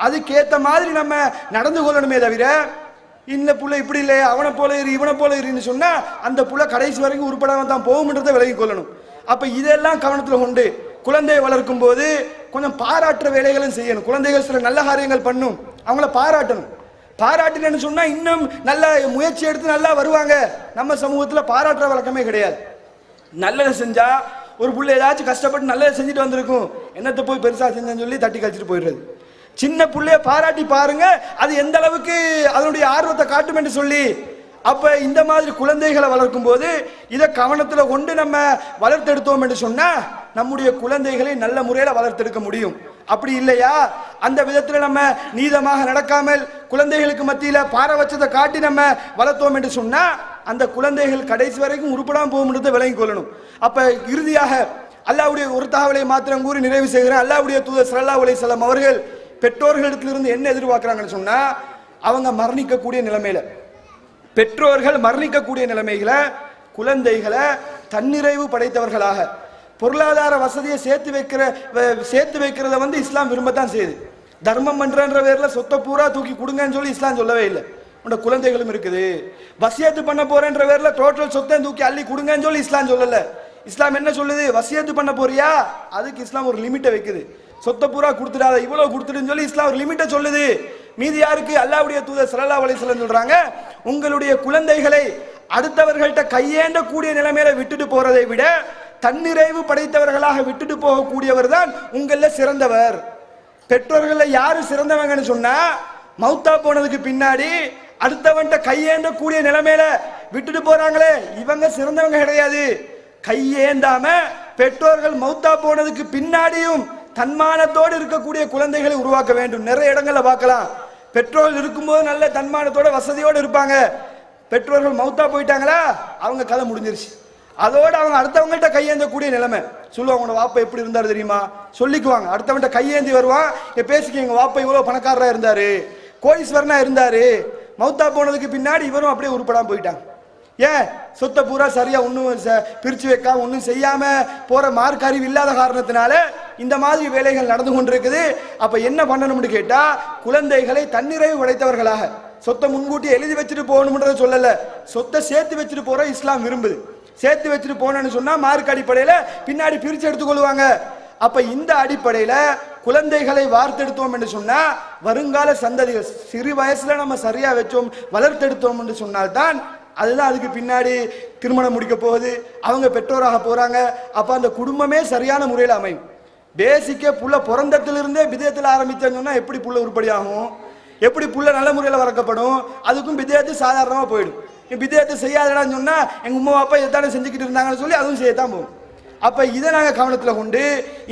அதுக்கேற்ற மாதிரி நம்ம நடந்து கொள்ளணுமே தவிர இந்த புள்ள இப்படி இல்லையே அவனை போல இரு இவனை போல இருன்னு சொன்னா அந்த புள்ள கடைசி வரைக்கும் உருப்படாம தான் போகும்ன்றதை விலகி கொள்ளணும். அப்ப இதெல்லாம் கவனத்துல கொண்டு குழந்தையை வளர்க்கும் போது கொஞ்சம் பாராட்டுற வேலைகளும் செய்யணும். குழந்தைகள் சில நல்ல காரியங்கள் பண்ணும், அவங்கள பாராட்டணும். பாராட்டினு சொன்னா இன்னும் நல்ல முயற்சி எடுத்து நல்லா வருவாங்க. நம்ம சமூகத்துல பாராட்டுற வழக்கமே கிடையாது. நல்லதை செஞ்சா ஒரு புள்ள ஏதாச்சும் கஷ்டப்பட்டு நல்லதை செஞ்சுட்டு வந்திருக்கும், என்னத்தை போய் பெருசா செஞ்சேன்னு சொல்லி தட்டி கழிச்சிட்டு போயிடுறது. சின்ன புள்ளைய பாராட்டி பாருங்க, அது எந்த அளவுக்கு அதனுடைய ஆர்வத்தை காட்டும் என்று சொல்லி. அப்ப இந்த மாதிரி குழந்தைகளை வளர்க்கும் போது இதை கவனத்துல கொண்டு நம்ம வளர்த்தெடுத்தோம் என்று சொன்னா நம்முடைய குழந்தைகளை நல்ல முறையில வளர்த்தெடுக்க முடியும். அப்படி இல்லையா அந்த விதத்துல நம்ம நீதமாக நடக்காமல் குழந்தைகளுக்கு மத்தியில பாரபட்சத்தை காட்டி நம்ம வளர்த்தோம் என்று சொன்னா அந்த குழந்தைகள் கடைசி வரைக்கும் உருப்படாம போகும்ன்றதை விளங்கிக் கொள்ளணும். அப்ப இறுதியாக அல்லாஹ்வுடைய ஒரு தகவலை மாத்திரம் கூறி நிறைவு செய்கிறேன். அல்லாஹ்வுடைய தூதர் ஸல்லல்லாஹு அலைஹி வஸல்லம் அவர்கள் பெற்றோர்களிடத்திலிருந்து என்ன எதிர்பார்க்கிறாங்கன்னு சொன்னா அவங்க மரணிக்கக்கூடிய நிலைமையில பெற்றோர்கள் மரணிக்கக்கூடிய நிலைமைகளை குழந்தைகளை தன்னிறைவு படைத்தவர்களாக பொருளாதார வசதியை சேர்த்து வைக்கிறத இஸ்லாம் விரும்பத்தான் செய்யுது. தர்மம் பண்றன்ற பேர்ல சொத்தை பூரா தூக்கி கொடுங்கன்னு சொல்லி இஸ்லாம் சொல்லவே இல்லை. உன்னோட குழந்தைகளும் இருக்குது. வசியத்து பண்ண போறேன்ற பேர்ல டோட்டல் சொத்தை தூக்கி அள்ளி கொடுங்கன்னு சொல்லி இஸ்லாம் சொல்லல. இஸ்லாம் என்ன சொல்லுது? வசியத்து பண்ண போறியா, அதுக்கு இஸ்லாம் ஒரு லிமிட்டை வைக்குது. சொத்தை பூரா கொடுத்துடாத, இவ்வளவு கொடுத்துடுன்னு சொல்லி இஸ்லாம் ஒரு லிமிட்டை சொல்லுது. மீதி யாருக்கு? அல்லாஹ்வுடைய தூதர் ஸல்லல்லாஹு அலைஹி வஸல்லம் சொல்றாங்க, உங்களுடைய குழந்தைகளை அடுத்தவர்கள்ட்ட கையேண்ட கூடிய நிலைமையில விட்டுட்டு போறதை விட தன்னிறைவு படைத்தவர்களாக விட்டுட்டு போகக்கூடியவர் தான் உங்கள சிறந்தவர். பெற்றோர்கள யாரு சிறந்தவங்கன்னு சொன்னா மௌத்தா போனதுக்கு பின்னாடி அடுத்தவன்ட்ட கையேந்த கூடிய நிலைமையில விட்டுட்டு போறாங்களே இவங்க சிறந்தவங்க கிடையாது. கையேந்தாம பெற்றோர்கள் மௌத்தா போனதுக்கு பின்னாடியும் தன்மானத்தோடு இருக்கக்கூடிய குழந்தைகளை உருவாக்க வேண்டும். நிறைய இடங்கள்ல பார்க்கலாம். பெற்றோர்கள் இருக்கும்போது நல்ல தன்மானத்தோட வசதியோடு இருப்பாங்க. பெற்றோர்கள் மௌத்தா போயிட்டாங்களா அவங்க கதை முடிஞ்சிருச்சு. அதோட அவங்க அடுத்தவங்கள்ட்ட கையேந்த கூடிய நிலைமை. சொல்லுவாங்க, உங்க வாப்பா எப்படி இருந்தாரு தெரியுமா சொல்லிக்குவாங்க. அடுத்தவன்ட்ட கையேந்தி வருவான், பேசிக்க எங்க வாப்பா இவ்வளவு பணக்காரரா இருந்தாரு, கோடீஸ்வரனா இருந்தாரு, மௌத்தா போனதுக்கு பின்னாடி இவரும் அப்படியே உருப்படாம போயிட்டாங்க. ஏன்? சொத்தை பூரா சரியா ஒன்னும் பிரிச்சு வைக்காம ஒன்னும் செய்யாம போற மார்க் அறிவு இல்லாத காரணத்தினால இந்த மாதிரி வேலைகள் நடந்து கொண்டிருக்குது. அப்ப என்ன பண்ணணும்னு கேட்டா குழந்தைகளை தன்னிறைவு படைத்தவர்களாக சொத்தை முன்கூட்டி எழுதி வச்சுட்டு போகணும்ன்றத சொல்லல. சொத்தை சேர்த்து வச்சுட்டு போற இஸ்லாம் விரும்புது. சேர்த்து வச்சுட்டு போனேன்னு சொன்னா மார்க் அடிப்படையில பின்னாடி பிரிச்சு எடுத்துக்கொள்வாங்க. அப்ப இந்த அடிப்படையில குழந்தைகளை வார்த்தெடுத்தோம் என்று சொன்னா வருங்கால சந்ததிகள் சிறு வயசுல நம்ம சரியா வச்சோம் வளர்த்தெடுத்தோம் என்று சொன்னால்தான் அதுதான் அதுக்கு பின்னாடி திருமணம் முடிக்க போகுது, அவங்க பெற்றோராக போறாங்க. அப்ப அந்த குடும்பமே சரியான முறையில் அமையும். பேசிக்க புள்ள பிறந்தத்திலிருந்தே விதயத்தில் ஆரம்பிச்சேன்னு சொன்னா எப்படி புள்ள உருப்படி ஆகும், எப்படி புள்ள நல்ல முறையில் வளர்க்கப்படும்? அதுக்கும் விதயத்து சாதாரணமா போயிடும். விதயத்தை செய்யாதடான்னு சொன்னா எங்க உமா அப்பா எதானே செஞ்சுக்கிட்டு இருந்தாங்கன்னு சொல்லி அதுவும் செய்யத்தான் போகும். அப்ப இதை நாங்க கவனத்துல கொண்டு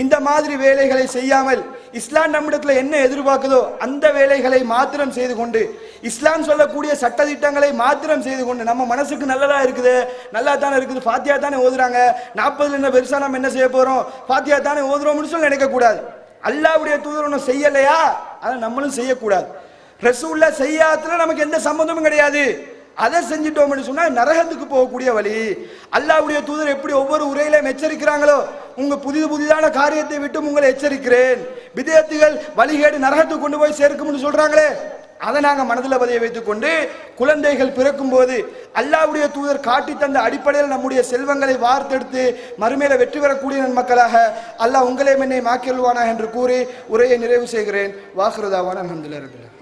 இந்த மாதிரி வேலைகளை செய்யாமல் இஸ்லாம் நம்மிடத்துல என்ன எதிர்பார்க்குதோ அந்த வேலைகளை மாத்திரம் செய்து கொண்டு இஸ்லாம் சொல்லக்கூடிய சட்ட திட்டங்களை மாத்திரம் செய்து கொண்டு நம்ம மனசுக்கு நல்லதா இருக்குது, நல்லா தானே இருக்குது, ஃபாத்தியா தானே ஓதுறாங்க, 40 என்ன பெருசா நம்ம என்ன செய்ய போறோம், ஃபாத்தியா தானே ஓதுறோம்னு சொல்லி நினைக்க கூடாது. அல்லாஹ்வுடைய தூதர் ஒன்றும் செய்யலையா அதை நம்மளும் செய்யக்கூடாது. ரசூலுல்லாஹ் செய்யாததுல நமக்கு எந்த சம்பந்தமும் கிடையாது. அதை செஞ்சிட்டோம்னு சொன்னா நரகத்துக்கு போகக்கூடிய வழி. அல்லாஹ்வுடைய தூதர் எப்படி ஒவ்வொரு உரையிலும் எச்சரிக்கிறாங்களோ உங்க புதிதான காரியத்தை விட்டு உங்களை எச்சரிக்கிறேன், விதயத்துகள் வழிகேடு நரகத்துக்கு கொண்டு போய் சேர்க்கும்னு சொல்றாங்களே அதை நாங்க மனதில் பதிய வைத்துக் கொண்டு குழந்தைகள் பிறக்கும் போது அல்லாஹ்வுடைய தூதர் காட்டி தந்த அடிப்படையில் நம்முடைய செல்வங்களை வார்த்தெடுத்து மறுமையில வெற்றி பெறக்கூடிய நன்மக்களாக அல்லாஹ் உங்களே என்னை மாக்கியல்வானா என்று கூறி உரையை நிறைவு செய்கிறேன். வாஹிரு தாவானா அல்ஹம்துலில்லாஹ்.